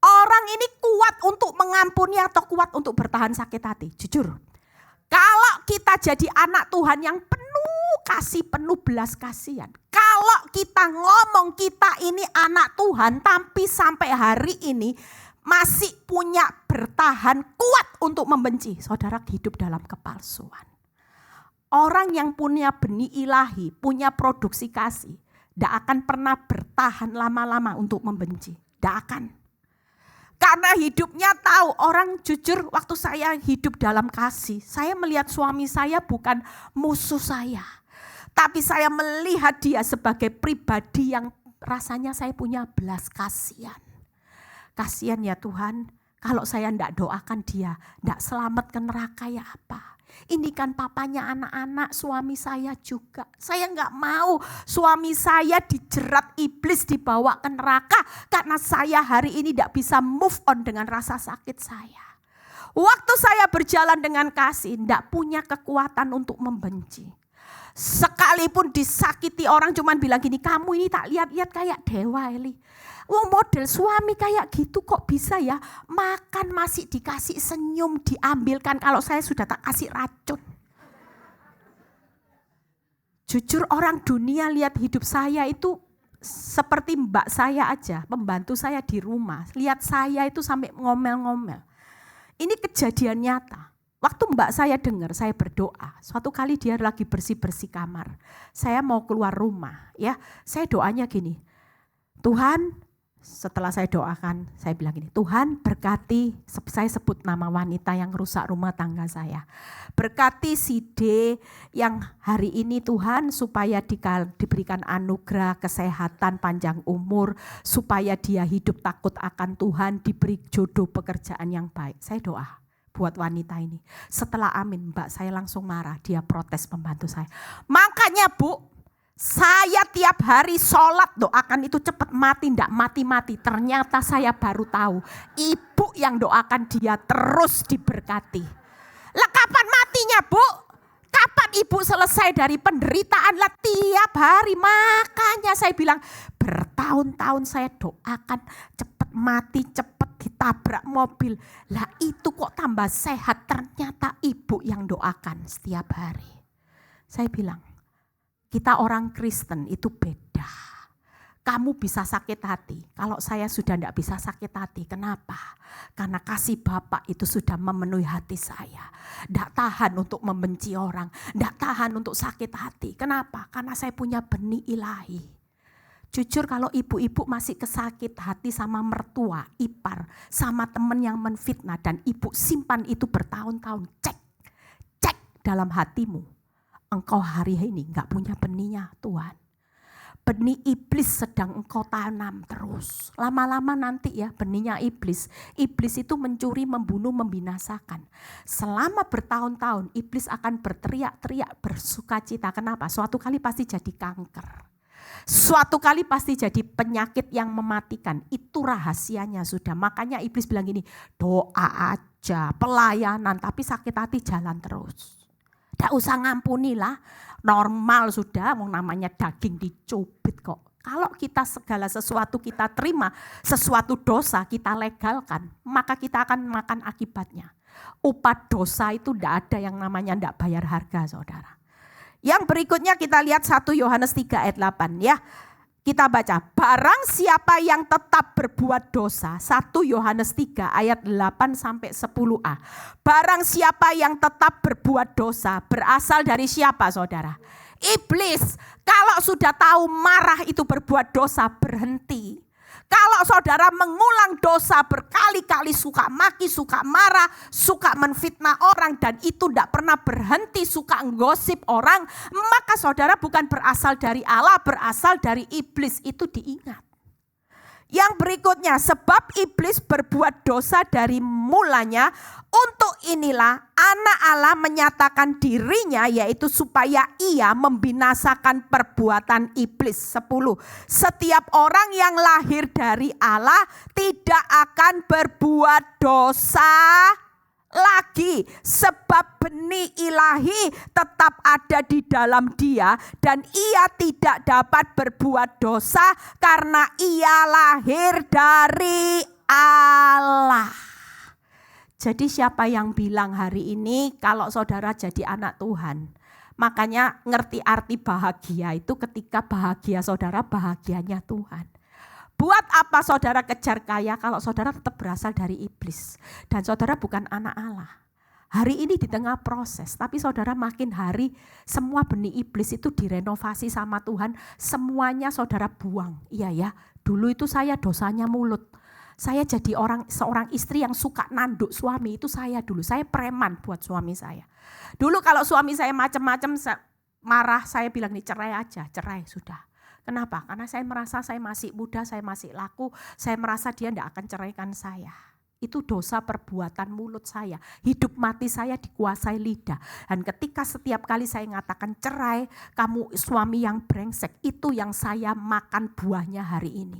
D: orang ini kuat untuk mengampuni atau kuat untuk bertahan sakit hati? Jujur. Kalau kita jadi anak Tuhan yang penuh kasih, penuh belas kasihan. Kalau kita ngomong kita ini anak Tuhan, tapi sampai hari ini masih punya bertahan kuat untuk membenci. Saudara hidup dalam kepalsuan. Orang yang punya benih ilahi, punya produksi kasih, tidak akan pernah bertahan lama-lama untuk membenci. Tidak akan. Karena hidupnya tahu, orang jujur waktu saya hidup dalam kasih, saya melihat suami saya bukan musuh saya. Tapi saya melihat dia sebagai pribadi yang rasanya saya punya belas kasihan. Kasihan ya Tuhan, kalau saya tidak doakan dia, tidak selamat ke neraka ya apa. Ini kan papanya anak-anak, suami saya juga. Saya nggak mau suami saya dijerat iblis, dibawa ke neraka. Karena saya hari ini tidak bisa move on dengan rasa sakit saya. Waktu saya berjalan dengan kasih, tidak punya kekuatan untuk membenci. Sekalipun disakiti orang cuman bilang gini, kamu ini tak lihat-lihat kayak dewa Eli. Wah model suami kayak gitu kok bisa ya, makan masih dikasih senyum, diambilkan kalau saya sudah tak kasih racun. Jujur orang dunia lihat hidup saya itu seperti mbak saya aja, pembantu saya di rumah. Lihat saya itu sampai ngomel-ngomel. Ini kejadian nyata. Waktu mbak saya dengar saya berdoa, suatu kali dia lagi bersih-bersih kamar. Saya mau keluar rumah, ya. Saya doanya gini, Tuhan, setelah saya doakan, saya bilang gini, Tuhan berkati, saya sebut nama wanita yang rusak rumah tangga saya. Berkati si D yang hari ini Tuhan supaya diberikan anugerah, kesehatan, panjang umur, supaya dia hidup takut akan Tuhan, diberi jodoh pekerjaan yang baik. Saya doa buat wanita ini. Setelah amin, mbak saya langsung marah, dia protes pembantu saya. Makanya Bu, saya tiap hari sholat doakan itu cepat mati, ndak mati-mati. Ternyata saya baru tahu, ibu yang doakan dia terus diberkati. Lah kapan matinya Bu? Kapan ibu selesai dari penderitaan? Lah tiap hari. Makanya saya bilang bertahun-tahun saya doakan cepat mati, cepat ditabrak mobil. Lah itu kok tambah sehat, ternyata ibu yang doakan setiap hari. Saya bilang, kita orang Kristen itu beda. Kamu bisa sakit hati, kalau saya sudah tidak bisa sakit hati. Kenapa? Karena kasih Bapak itu sudah memenuhi hati saya. Tidak tahan untuk membenci orang, tidak tahan untuk sakit hati. Kenapa? Karena saya punya benih ilahi. Jujur kalau ibu-ibu masih kesakit hati sama mertua, ipar, sama teman yang menfitnah dan ibu simpan itu bertahun-tahun, cek dalam hatimu. Engkau hari ini enggak punya benihnya Tuhan. Benih iblis sedang engkau tanam terus. Lama-lama nanti ya benihnya iblis. Iblis itu mencuri, membunuh, membinasakan. Selama bertahun-tahun iblis akan berteriak-teriak, bersukacita. Kenapa? Suatu kali pasti jadi kanker. Suatu kali pasti jadi penyakit yang mematikan. Itu rahasianya sudah. Makanya iblis bilang gini, doa aja, pelayanan, tapi sakit hati jalan terus. Tidak usah ngampuni lah, normal sudah, mau namanya daging dicubit kok. Kalau kita segala sesuatu kita terima, sesuatu dosa kita legalkan, maka kita akan makan akibatnya. Upah dosa itu tidak ada yang namanya tidak bayar harga saudara. Yang berikutnya kita lihat 1 Yohanes 3 ayat 8 ya. Kita baca, barang siapa yang tetap berbuat dosa, 1 Yohanes 3 ayat 8 sampai 10a. Barang siapa yang tetap berbuat dosa, berasal dari siapa saudara? Iblis. Kalau sudah tahu marah itu berbuat dosa, berhenti. Kalau saudara mengulang dosa berkali-kali, suka maki, suka marah, suka menfitnah orang dan itu tidak pernah berhenti, suka nggosip orang, maka saudara bukan berasal dari Allah, berasal dari iblis. Itu diingat. Yang berikutnya, sebab iblis berbuat dosa dari mulanya, untuk inilah anak Allah menyatakan dirinya, yaitu supaya ia membinasakan perbuatan iblis. 10. Setiap orang yang lahir dari Allah tidak akan berbuat dosa lagi, sebab benih ilahi tetap ada di dalam dia dan ia tidak dapat berbuat dosa karena ia lahir dari Allah. Jadi siapa yang bilang hari ini kalau saudara jadi anak Tuhan, makanya ngerti arti bahagia itu ketika bahagia saudara bahagianya Tuhan. Buat apa saudara kejar kaya kalau saudara tetap berasal dari iblis dan saudara bukan anak Allah. Hari ini di tengah proses, tapi saudara makin hari semua benih iblis itu direnovasi sama Tuhan, semuanya saudara buang. Iya ya, dulu itu saya dosanya mulut. Saya jadi seorang istri yang suka nanduk suami, itu saya dulu. Saya preman buat suami saya. Dulu kalau suami saya macam-macam marah, saya bilang nih cerai aja, cerai sudah. Kenapa? Karena saya merasa saya masih muda, saya masih laku, saya merasa dia tidak akan ceraikan saya. Itu dosa perbuatan mulut saya. Hidup mati saya dikuasai lidah. Dan ketika setiap kali saya mengatakan cerai, kamu suami yang brengsek, itu yang saya makan buahnya hari ini.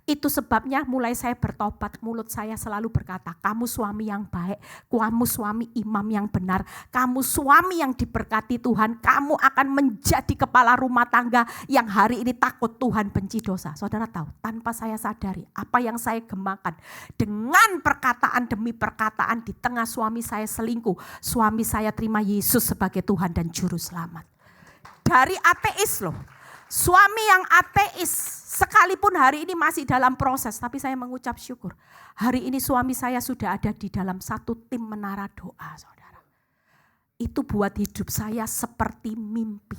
D: Itu sebabnya mulai saya bertobat, mulut saya selalu berkata, kamu suami yang baik, kamu suami imam yang benar, kamu suami yang diberkati Tuhan, kamu akan menjadi kepala rumah tangga yang hari ini takut Tuhan, benci dosa. Saudara tahu, tanpa saya sadari apa yang saya gemakan dengan perkataan demi perkataan di tengah suami saya selingkuh, suami saya terima Yesus sebagai Tuhan dan Juru Selamat. Dari ateis loh, suami yang ateis, sekalipun hari ini masih dalam proses, tapi saya mengucap syukur. Hari ini suami saya sudah ada di dalam satu tim menara doa, saudara. Itu buat hidup saya seperti mimpi.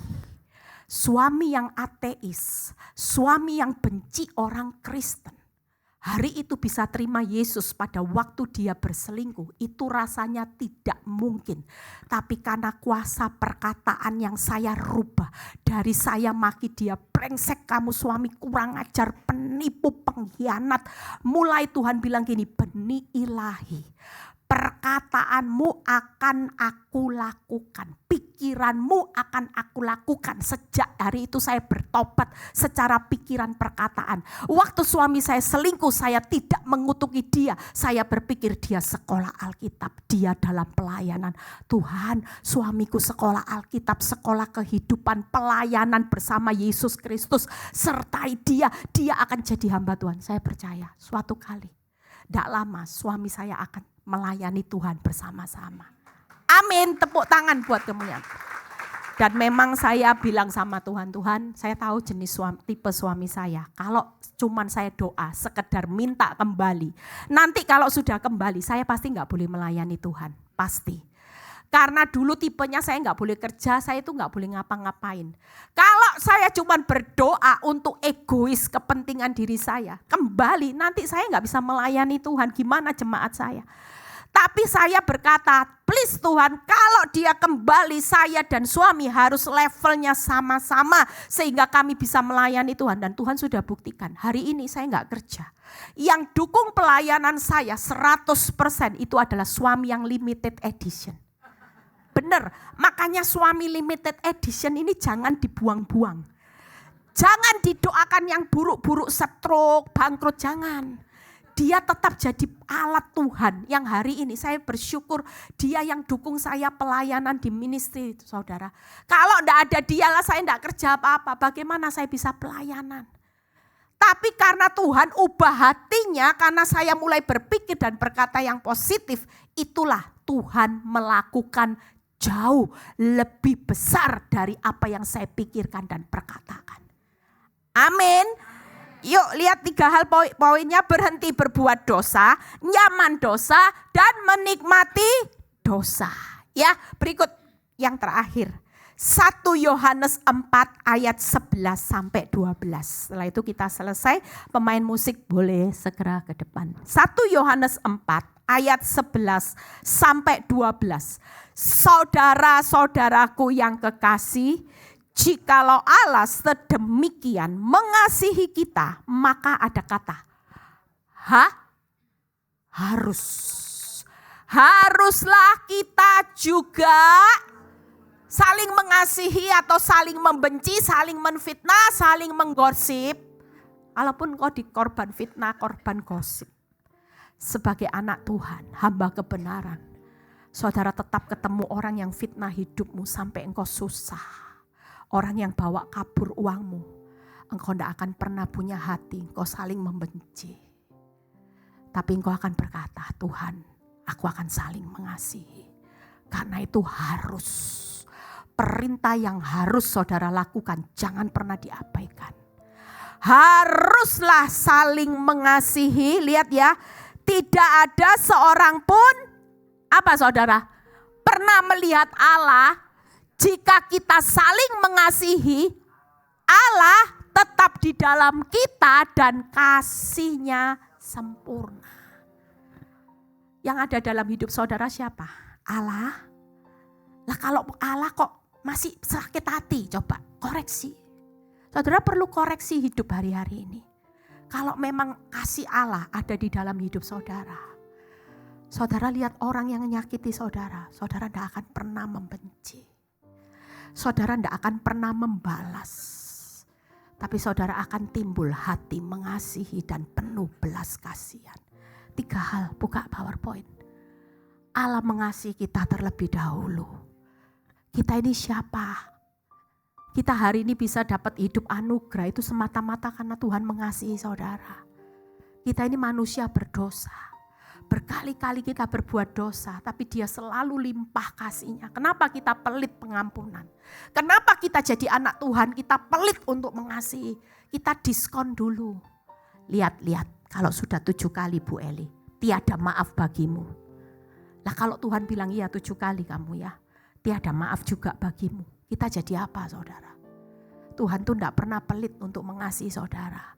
D: Suami yang ateis, suami yang benci orang Kristen. Hari itu bisa terima Yesus pada waktu dia berselingkuh, itu rasanya tidak mungkin. Tapi karena kuasa perkataan yang saya rubah, dari saya maki dia, brengsek kamu suami kurang ajar, penipu, pengkhianat. Mulai Tuhan bilang gini, benih ilahi, perkataanmu akan aku lakukan, pikiranmu akan aku lakukan. Sejak hari itu saya bertobat secara pikiran perkataan. Waktu suami saya selingkuh, saya tidak mengutuki dia. Saya berpikir dia sekolah Alkitab, dia dalam pelayanan. Tuhan, suamiku sekolah Alkitab, sekolah kehidupan, pelayanan bersama Yesus Kristus. Sertai dia, dia akan jadi hamba Tuhan. Saya percaya suatu kali, tidak lama suami saya akan melayani Tuhan bersama-sama. Amin, tepuk tangan buat kemuliaan. Dan memang saya bilang sama Tuhan, Tuhan saya tahu jenis tipe suami saya. Kalau cuman saya doa, sekedar minta kembali. Nanti kalau sudah kembali, saya pasti gak boleh melayani Tuhan, pasti. Karena dulu tipenya saya gak boleh kerja, saya itu gak boleh ngapa-ngapain. Kalau saya cuma berdoa untuk egois kepentingan diri saya, kembali nanti saya gak bisa melayani Tuhan, gimana jemaat saya. Tapi saya berkata, please Tuhan, kalau dia kembali saya dan suami harus levelnya sama-sama sehingga kami bisa melayani Tuhan. Dan Tuhan sudah buktikan, hari ini saya gak kerja. Yang dukung pelayanan saya 100% itu adalah suami yang limited edition. Benar, makanya suami limited edition ini jangan dibuang-buang. Jangan didoakan yang buruk-buruk, stroke, bangkrut, jangan. Dia tetap jadi alat Tuhan yang hari ini saya bersyukur dia yang dukung saya pelayanan di ministry, saudara. Kalau enggak ada dialah saya enggak kerja apa-apa, bagaimana saya bisa pelayanan? Tapi karena Tuhan ubah hatinya, karena saya mulai berpikir dan berkata yang positif, itulah Tuhan melakukan jauh lebih besar dari apa yang saya pikirkan dan perkatakan. Amin. Yuk lihat 3 hal poinnya, berhenti berbuat dosa, nyaman dosa, dan menikmati dosa. Ya, berikut yang terakhir. 1 Yohanes 4 ayat 11 sampai 12. Setelah itu kita selesai, pemain musik boleh segera ke depan. 1 Yohanes 4 ayat 11 sampai 12. Saudara-saudaraku yang kekasih, jikalau Allah sedemikian mengasihi kita, maka ada kata harus. Haruslah kita juga saling mengasihi atau saling membenci, saling menfitnah, saling menggosip. Walaupun kau dikorban fitnah, korban gosip. Sebagai anak Tuhan, hamba kebenaran, saudara tetap ketemu orang yang fitnah hidupmu sampai engkau susah. Orang yang bawa kabur uangmu. Engkau tidak akan pernah punya hati, engkau saling membenci. Tapi engkau akan berkata, Tuhan, aku akan saling mengasihi. Karena itu harus. Perintah yang harus saudara lakukan, jangan pernah diabaikan. Haruslah saling mengasihi, lihat ya. Tidak ada seorang pun, apa saudara, pernah melihat Allah. Jika kita saling mengasihi, Allah tetap di dalam kita dan kasih-Nya sempurna. Yang ada dalam hidup saudara siapa? Allah. Lah kalau Allah kok masih sakit hati, coba koreksi. Saudara perlu koreksi hidup hari-hari ini. Kalau memang kasih Allah ada di dalam hidup saudara. Saudara lihat orang yang menyakiti saudara, saudara tidak akan pernah membenci. Saudara tidak akan pernah membalas. Tapi saudara akan timbul hati mengasihi dan penuh belas kasihan. 3 hal, buka PowerPoint. Allah mengasihi kita terlebih dahulu. Kita ini siapa? Kita hari ini bisa dapat hidup anugerah itu semata-mata karena Tuhan mengasihi saudara. Kita ini manusia berdosa. Berkali-kali kita berbuat dosa, tapi Dia selalu limpah kasih-Nya. Kenapa kita pelit pengampunan? Kenapa kita jadi anak Tuhan? Kita pelit untuk mengasihi. Kita diskon dulu. Lihat, kalau sudah 7 kali Bu Eli, tiada maaf bagimu. Lah kalau Tuhan bilang iya 7 kali kamu ya, tiada maaf juga bagimu. Kita jadi apa saudara? Tuhan tuh tidak pernah pelit untuk mengasihi saudara.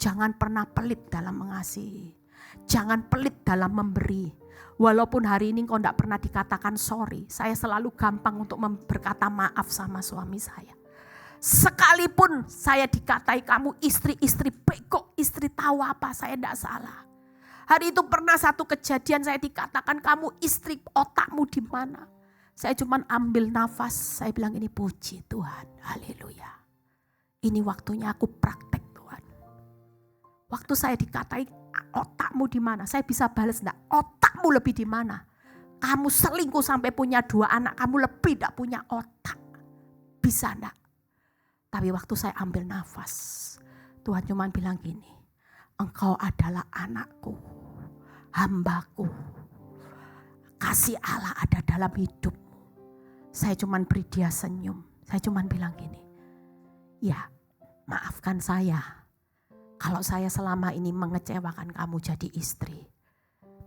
D: Jangan pernah pelit dalam mengasihi. Jangan pelit dalam memberi. Walaupun hari ini kau tidak pernah dikatakan sorry. Saya selalu gampang untuk berkata maaf sama suami saya. Sekalipun saya dikatai kamu istri-istri bego, istri tahu apa, saya tidak salah. Hari itu pernah satu kejadian saya dikatakan kamu istri, otakmu di mana? Saya cuma ambil nafas, saya bilang ini puji Tuhan, haleluya. Ini waktunya aku praktek Tuhan. Waktu saya dikatai otakmu di mana? Saya bisa balas enggak? Otakmu lebih di mana? Kamu selingkuh sampai punya 2 anak, kamu lebih enggak punya otak. Bisa enggak? Tapi waktu saya ambil nafas, Tuhan cuma bilang gini, engkau adalah anakku, hambaku. Kasih Allah ada dalam hidupmu. Saya cuma beri dia senyum. Saya cuma bilang gini, ya maafkan saya. Kalau saya selama ini mengecewakan kamu jadi istri.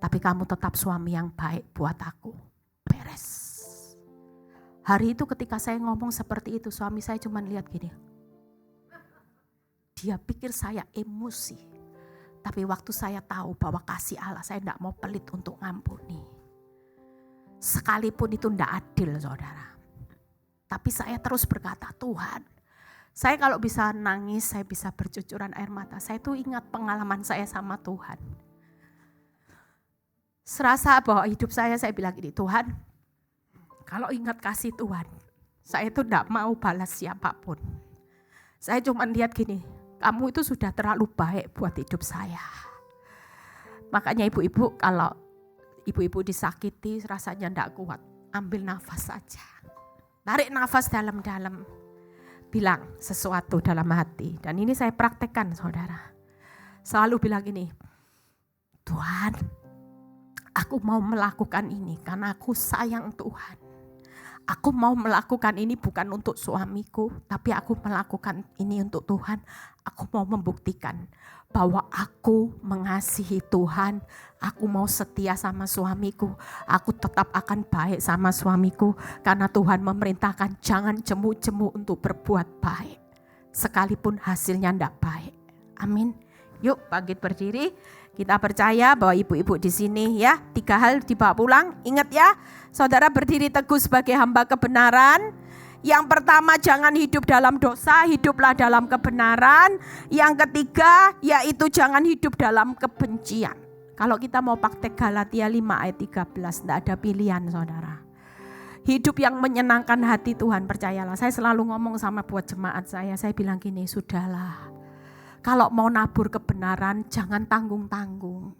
D: Tapi kamu tetap suami yang baik buat aku. Beres. Hari itu ketika saya ngomong seperti itu, suami saya cuma lihat gini. Dia pikir saya emosi. Tapi waktu saya tahu bahwa kasih Allah, saya tidak mau pelit untuk ngampuni. Sekalipun itu tidak adil saudara. Tapi saya terus berkata, Tuhan, saya kalau bisa nangis, saya bisa bercucuran air mata. Saya tuh ingat pengalaman saya sama Tuhan. Serasa bahwa hidup saya bilang gini, Tuhan, kalau ingat kasih Tuhan, saya itu tidak mau balas siapapun. Saya cuma lihat gini, kamu itu sudah terlalu baik buat hidup saya. Makanya ibu-ibu kalau ibu-ibu disakiti rasanya tidak kuat, ambil nafas saja. Tarik nafas dalam-dalam. Bilang sesuatu dalam hati. Dan ini saya praktekkan saudara. Selalu bilang gini, Tuhan, aku mau melakukan ini karena aku sayang Tuhan. Aku mau melakukan ini bukan untuk suamiku, tapi aku melakukan ini untuk Tuhan. Aku mau membuktikan bahwa aku mengasihi Tuhan. Aku mau setia sama suamiku. Aku tetap akan baik sama suamiku. Karena Tuhan memerintahkan jangan jemu-jemu untuk berbuat baik. Sekalipun hasilnya tidak baik. Amin. Yuk bangkit berdiri. Kita percaya bahwa ibu-ibu di sini ya 3 hal dibawa pulang. Ingat ya, saudara berdiri teguh sebagai hamba kebenaran. Yang pertama, jangan hidup dalam dosa, hiduplah dalam kebenaran. Yang ketiga, yaitu jangan hidup dalam kebencian. Kalau kita mau praktek Galatia 5 ayat 13, tidak ada pilihan saudara. Hidup yang menyenangkan hati Tuhan, percayalah. Saya selalu ngomong sama buat jemaat saya bilang gini, sudahlah. Kalau mau nabur kebenaran, jangan tanggung-tanggung.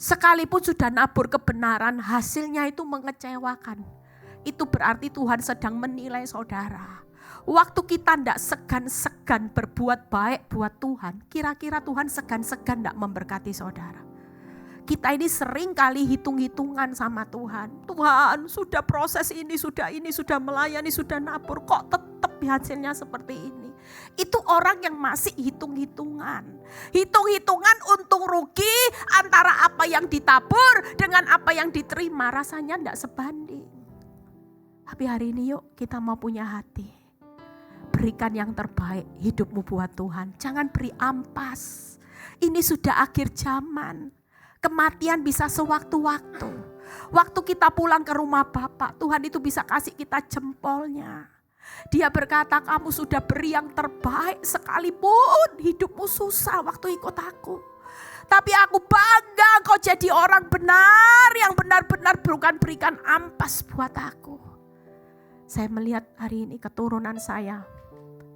D: Sekalipun sudah nabur kebenaran, hasilnya itu mengecewakan. Itu berarti Tuhan sedang menilai saudara. Waktu kita tidak segan-segan berbuat baik buat Tuhan, kira-kira Tuhan segan-segan tidak memberkati saudara? Kita ini sering kali hitung-hitungan sama Tuhan. Tuhan sudah proses ini, sudah melayani, sudah nabur, kok tetap hasilnya seperti ini. Itu orang yang masih hitung-hitungan. Hitung-hitungan untung rugi antara apa yang ditabur dengan apa yang diterima. Rasanya tidak sebanding. Tapi hari ini yuk kita mau punya hati. Berikan yang terbaik hidupmu buat Tuhan. Jangan beri ampas. Ini sudah akhir zaman. Kematian bisa sewaktu-waktu. Waktu kita pulang ke rumah Bapak, Tuhan itu bisa kasih kita jempolnya. Dia berkata, kamu sudah beri yang terbaik sekalipun hidupmu susah waktu ikut aku. Tapi aku bangga kau jadi orang benar yang benar-benar bukan berikan ampas buat aku. Saya melihat hari ini keturunan saya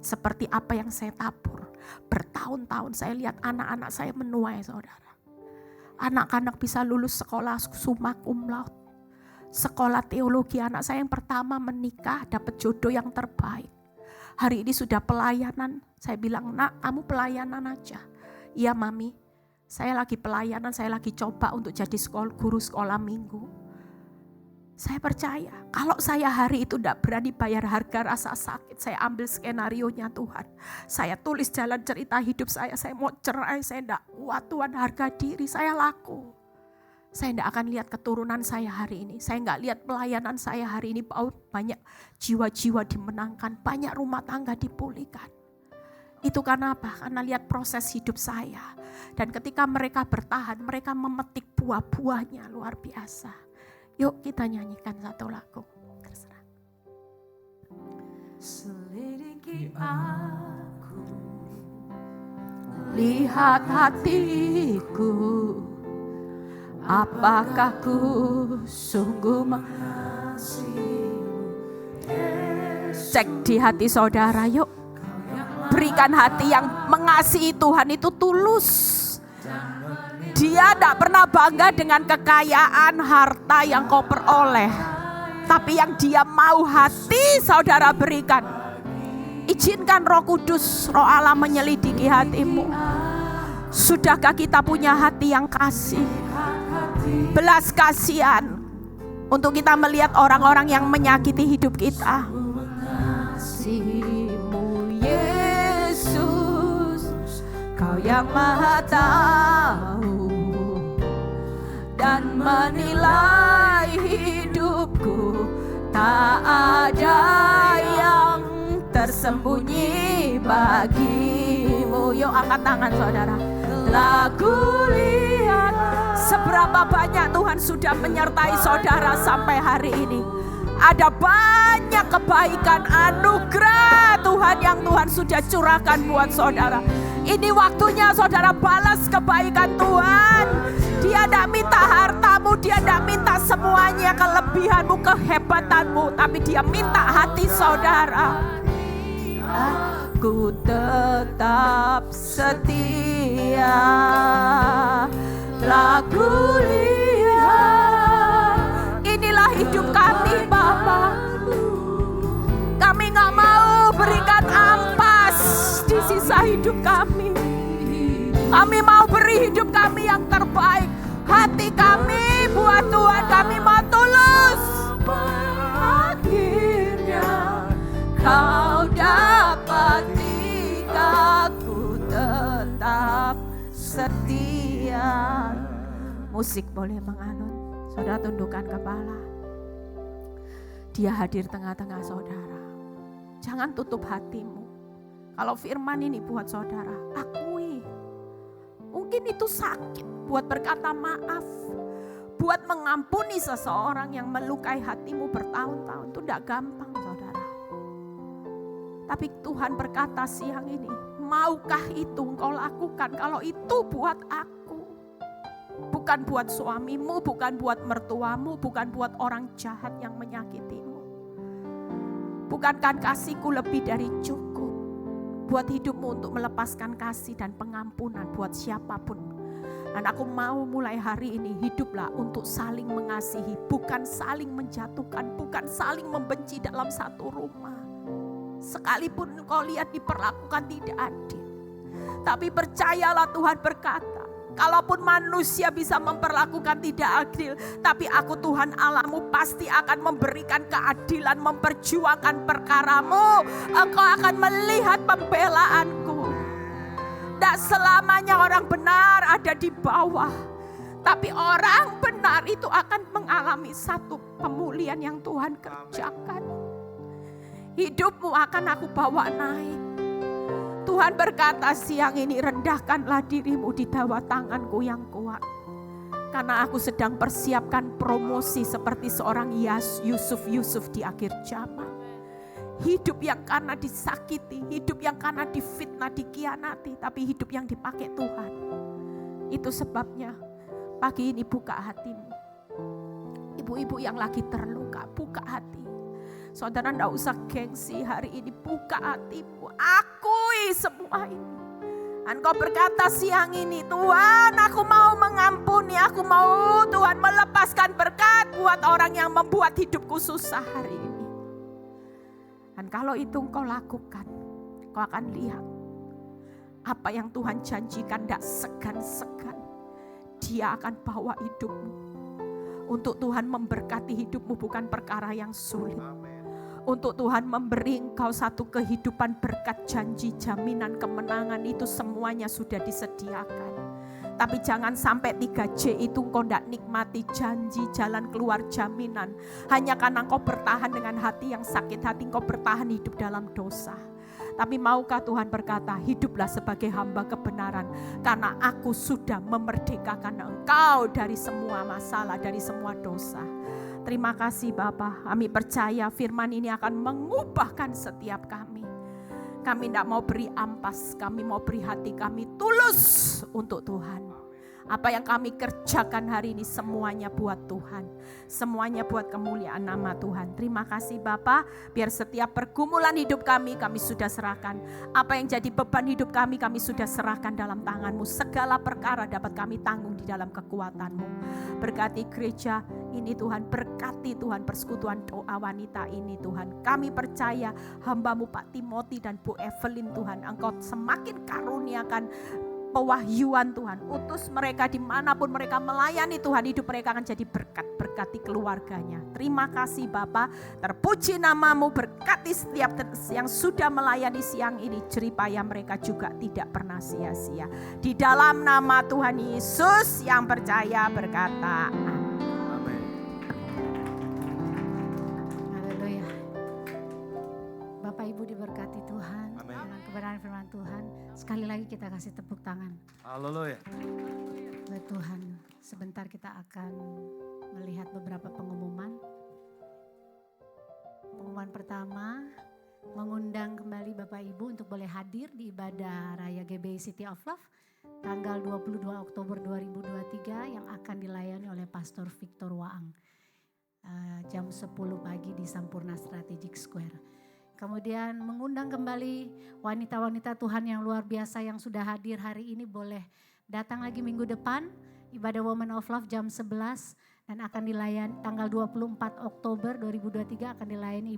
D: seperti apa yang saya tabur. Bertahun-tahun saya lihat anak-anak saya menuai saudara. Anak-anak bisa lulus sekolah summa cum laude. Sekolah teologi, anak saya yang pertama menikah, dapat jodoh yang terbaik. Hari ini sudah pelayanan. Saya bilang, nak kamu pelayanan aja. Iya mami, saya lagi pelayanan, saya lagi coba untuk jadi guru sekolah minggu. Saya percaya, kalau saya hari itu tidak berani bayar harga rasa sakit, saya ambil skenarionya Tuhan. Saya tulis jalan cerita hidup saya mau cerai, saya tidak kuat Tuhan, harga diri saya laku. Saya tidak akan lihat keturunan saya hari ini. Saya nggak lihat pelayanan saya hari ini. Banyak jiwa-jiwa dimenangkan. Banyak rumah tangga dipulihkan. Itu karena apa? Karena lihat proses hidup saya. Dan ketika mereka bertahan, mereka memetik buah-buahnya luar biasa. Yuk kita nyanyikan satu lagu. Terserah.
C: Selidiki aku,
D: Lihat hatiku. Apakah ku sungguh mengasihimu? Cek di hati saudara yuk. Berikan hati yang mengasihi Tuhan itu tulus. Dia tidak pernah bangga dengan kekayaan harta yang kau peroleh. Tapi yang dia mau hati saudara berikan. Izinkan Roh Kudus, Roh Allah menyelidiki hatimu. Sudahkah kita punya hati yang kasih? Belas kasihan untuk kita melihat orang-orang yang menyakiti hidup kita. Mengasihimu Yesus, Kau yang Maha Tahu dan menilai hidupku. Tak ada yang tersembunyi bagimu. Yuk angkat tangan saudara. Telah kulihat seberapa banyak Tuhan sudah menyertai saudara sampai hari ini. Ada banyak kebaikan anugerah Tuhan yang Tuhan sudah curahkan buat saudara. Ini waktunya saudara balas kebaikan Tuhan. Dia tidak minta hartamu, dia tidak minta semuanya, kelebihanmu, kehebatanmu. Tapi dia minta hati saudara. Aku tetap setia. Telah kulihat, inilah hidup kami Bapa. Kami gak mau berikan ampas di sisa hidup kami. Kami mau beri hidup kami yang terbaik. Hati kami buat Tuhan, kami mau tulus. Akhirnya Kau dapati aku tetap setia. Musik boleh mengalun. Saudara tundukkan kepala. Dia hadir tengah-tengah saudara. Jangan tutup hatimu. Kalau firman ini buat saudara, akui. Mungkin itu sakit buat berkata maaf. Buat mengampuni seseorang yang melukai hatimu bertahun-tahun. Itu tidak gampang saudara. Tapi Tuhan berkata siang ini, maukah itu engkau lakukan kalau itu buat aku? Bukan buat suamimu, bukan buat mertuamu, bukan buat orang jahat yang menyakitimu. Bukankah kasihku lebih dari cukup buat hidupmu untuk melepaskan kasih dan pengampunan buat siapapun? Dan aku mau mulai hari ini hiduplah untuk saling mengasihi, bukan saling menjatuhkan, bukan saling membenci dalam satu rumah. Sekalipun kau lihat diperlakukan tidak adil, tapi percayalah Tuhan berkata, kalaupun manusia bisa memperlakukan tidak adil, tapi aku Tuhan Allahmu pasti akan memberikan keadilan, memperjuangkan perkaramu. Engkau akan melihat pembelaanku. Tidak selamanya orang benar ada di bawah, tapi orang benar itu akan mengalami satu pemulihan yang Tuhan kerjakan. Hidupmu akan aku bawa naik. Tuhan berkata siang ini, rendahkanlah dirimu di bawah tanganku yang kuat. Karena aku sedang persiapkan promosi seperti seorang Yusuf di akhir zaman. Hidup yang karena disakiti, hidup yang karena difitnah, dikhianati, tapi hidup yang dipakai Tuhan. Itu sebabnya pagi ini buka hatimu. Ibu-ibu yang lagi terluka, buka hati. Saudara enggak usah gengsi, hari ini buka hatimu. Akui semua ini. Engkau berkata siang ini, Tuhan aku mau mengampuni, aku mau Tuhan melepaskan berkat buat orang yang membuat hidupku susah hari ini. Dan kalau itu engkau lakukan, engkau akan lihat apa yang Tuhan janjikan, tidak segan-segan. Dia akan bawa hidupmu. Untuk Tuhan memberkati hidupmu bukan perkara yang sulit. Untuk Tuhan memberi engkau satu kehidupan berkat, janji, jaminan, kemenangan, itu semuanya sudah disediakan. Tapi jangan sampai 3J itu engkau tidak nikmati janji, jalan keluar, jaminan. Hanya karena engkau bertahan dengan hati yang sakit hati, engkau bertahan hidup dalam dosa. Tapi maukah Tuhan berkata, hiduplah sebagai hamba kebenaran. Karena aku sudah memerdekakan engkau dari semua masalah, dari semua dosa. Terima kasih Bapa, kami percaya firman ini akan mengubahkan setiap kami. Kami tidak mau beri ampas, kami mau beri hati kami tulus untuk Tuhan. Apa yang kami kerjakan hari ini semuanya buat Tuhan. Semuanya buat kemuliaan nama Tuhan. Terima kasih Bapa, biar setiap pergumulan hidup kami sudah serahkan. Apa yang jadi beban hidup kami sudah serahkan dalam tangan-Mu. Segala perkara dapat kami tanggung di dalam kekuatan-Mu. Berkati gereja ini Tuhan, berkati Tuhan persekutuan doa wanita ini Tuhan. Kami percaya hamba-Mu Pak Timothy dan Bu Evelyn Tuhan, Engkau semakin karuniakan pewahyuan Tuhan, utus mereka dimanapun mereka melayani Tuhan, hidup mereka akan jadi berkat, berkati keluarganya. Terima kasih Bapa, terpuji nama-Mu, berkati setiap yang sudah melayani siang ini, jeripaya mereka juga tidak pernah sia-sia. Di dalam nama Tuhan Yesus yang percaya berkata amin.
A: Haleluya. Bapak Ibu diberkati Tuhan dengan kebenaran firman Tuhan. Sekali lagi kita kasih tepuk tangan.
C: Haleluya.
A: Buat Tuhan. Sebentar kita akan melihat beberapa pengumuman. Pengumuman pertama, mengundang kembali Bapak Ibu untuk boleh hadir di ibadah Raya GBI City of Love tanggal 22 Oktober 2023 yang akan dilayani oleh Pastor Victor Waang. Jam 10 pagi di Sampurna Strategic Square. Kemudian mengundang kembali wanita-wanita Tuhan yang luar biasa yang sudah hadir hari ini boleh datang lagi minggu depan. Ibadah Women of Love jam 11 dan akan dilayani tanggal 24 Oktober 2023 akan dilayani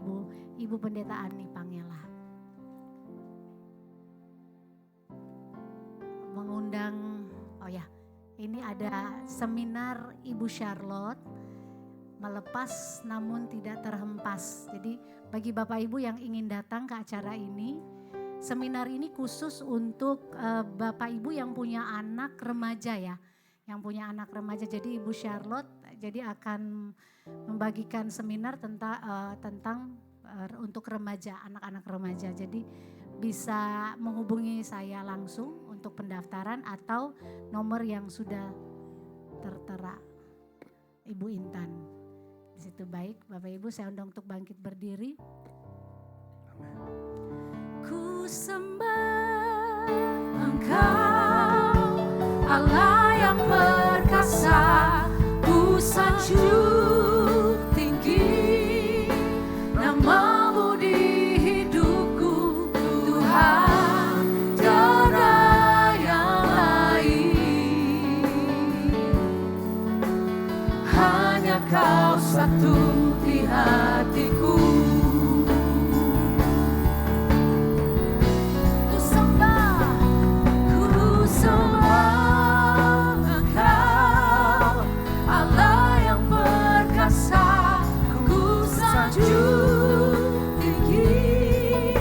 A: Ibu Pendeta Ani Pangela. Mengundang, ini ada seminar Ibu Charlotte, melepas namun tidak terhempas. Jadi bagi Bapak Ibu yang ingin datang ke acara ini, seminar ini khusus untuk Bapak Ibu yang punya anak remaja ya. Yang punya anak remaja, jadi Ibu Charlotte jadi akan membagikan seminar tentang untuk remaja, anak-anak remaja. Jadi bisa menghubungi saya langsung untuk pendaftaran atau nomor yang sudah tertera Ibu Intan. Di situ baik, Bapak Ibu saya undang untuk bangkit berdiri.
C: Amin.
A: Ku sembah Engkau, Allah yang perkasa, ku sanjung tinggi nama-Mu di hidupku, Tuhan, tiada yang lain.
C: hanya Kau satu di hatiku. Ku sembah Engkau, Allah yang perkasa. Ku sanjung tinggi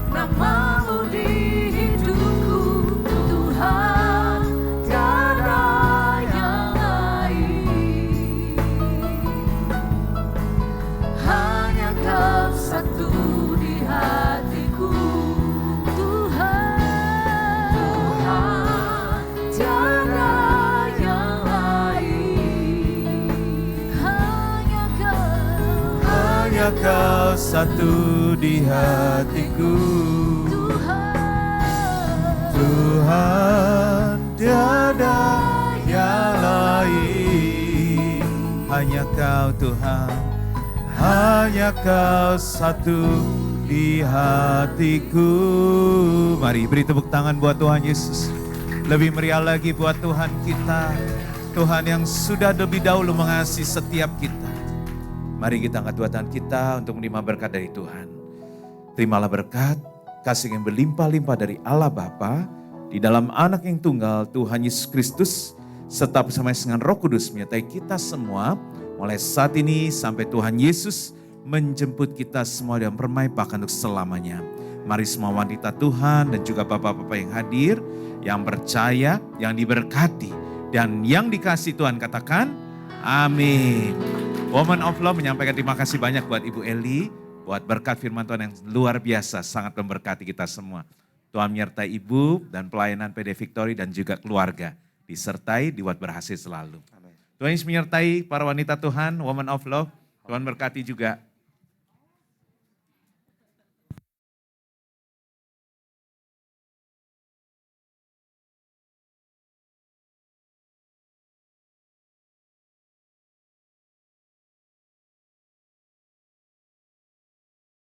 C: nama-Mu di hidupku, Tuhan, tiada yang lain. Hanya Kau satu di hatiku, Tuhan, tiada yang lain.
E: Hanya Kau satu di hatiku, Tuhan, tiada yang lain. Hanya Kau Tuhan, hanya Kau satu di hatiku. Mari beri tepuk tangan buat Tuhan Yesus. Lebih meriah lagi buat Tuhan kita, Tuhan yang sudah lebih dahulu mengasihi setiap kita. Mari kita angkat dua tangan kita untuk menerima berkat dari Tuhan. Terimalah berkat, kasih yang berlimpah-limpah dari Allah Bapa, di dalam Anak yang tunggal Tuhan Yesus Kristus, serta bersama dengan Roh Kudus menyertai kita semua, mulai saat ini sampai Tuhan Yesus menjemput kita semua dan permaipahkan untuk selamanya. Mari semua wanita Tuhan dan juga bapak-bapak yang hadir, yang percaya, yang diberkati, dan yang dikasihi Tuhan katakan, amin. Woman of Love menyampaikan terima kasih banyak buat Ibu Eli, buat berkat firman Tuhan yang luar biasa, sangat memberkati kita semua. Tuhan menyertai Ibu dan pelayanan PD Victory dan juga keluarga. Disertai, dibuat berhasil selalu. Tuhan Yesus menyertai para wanita Tuhan, Woman of Love. Tuhan berkati juga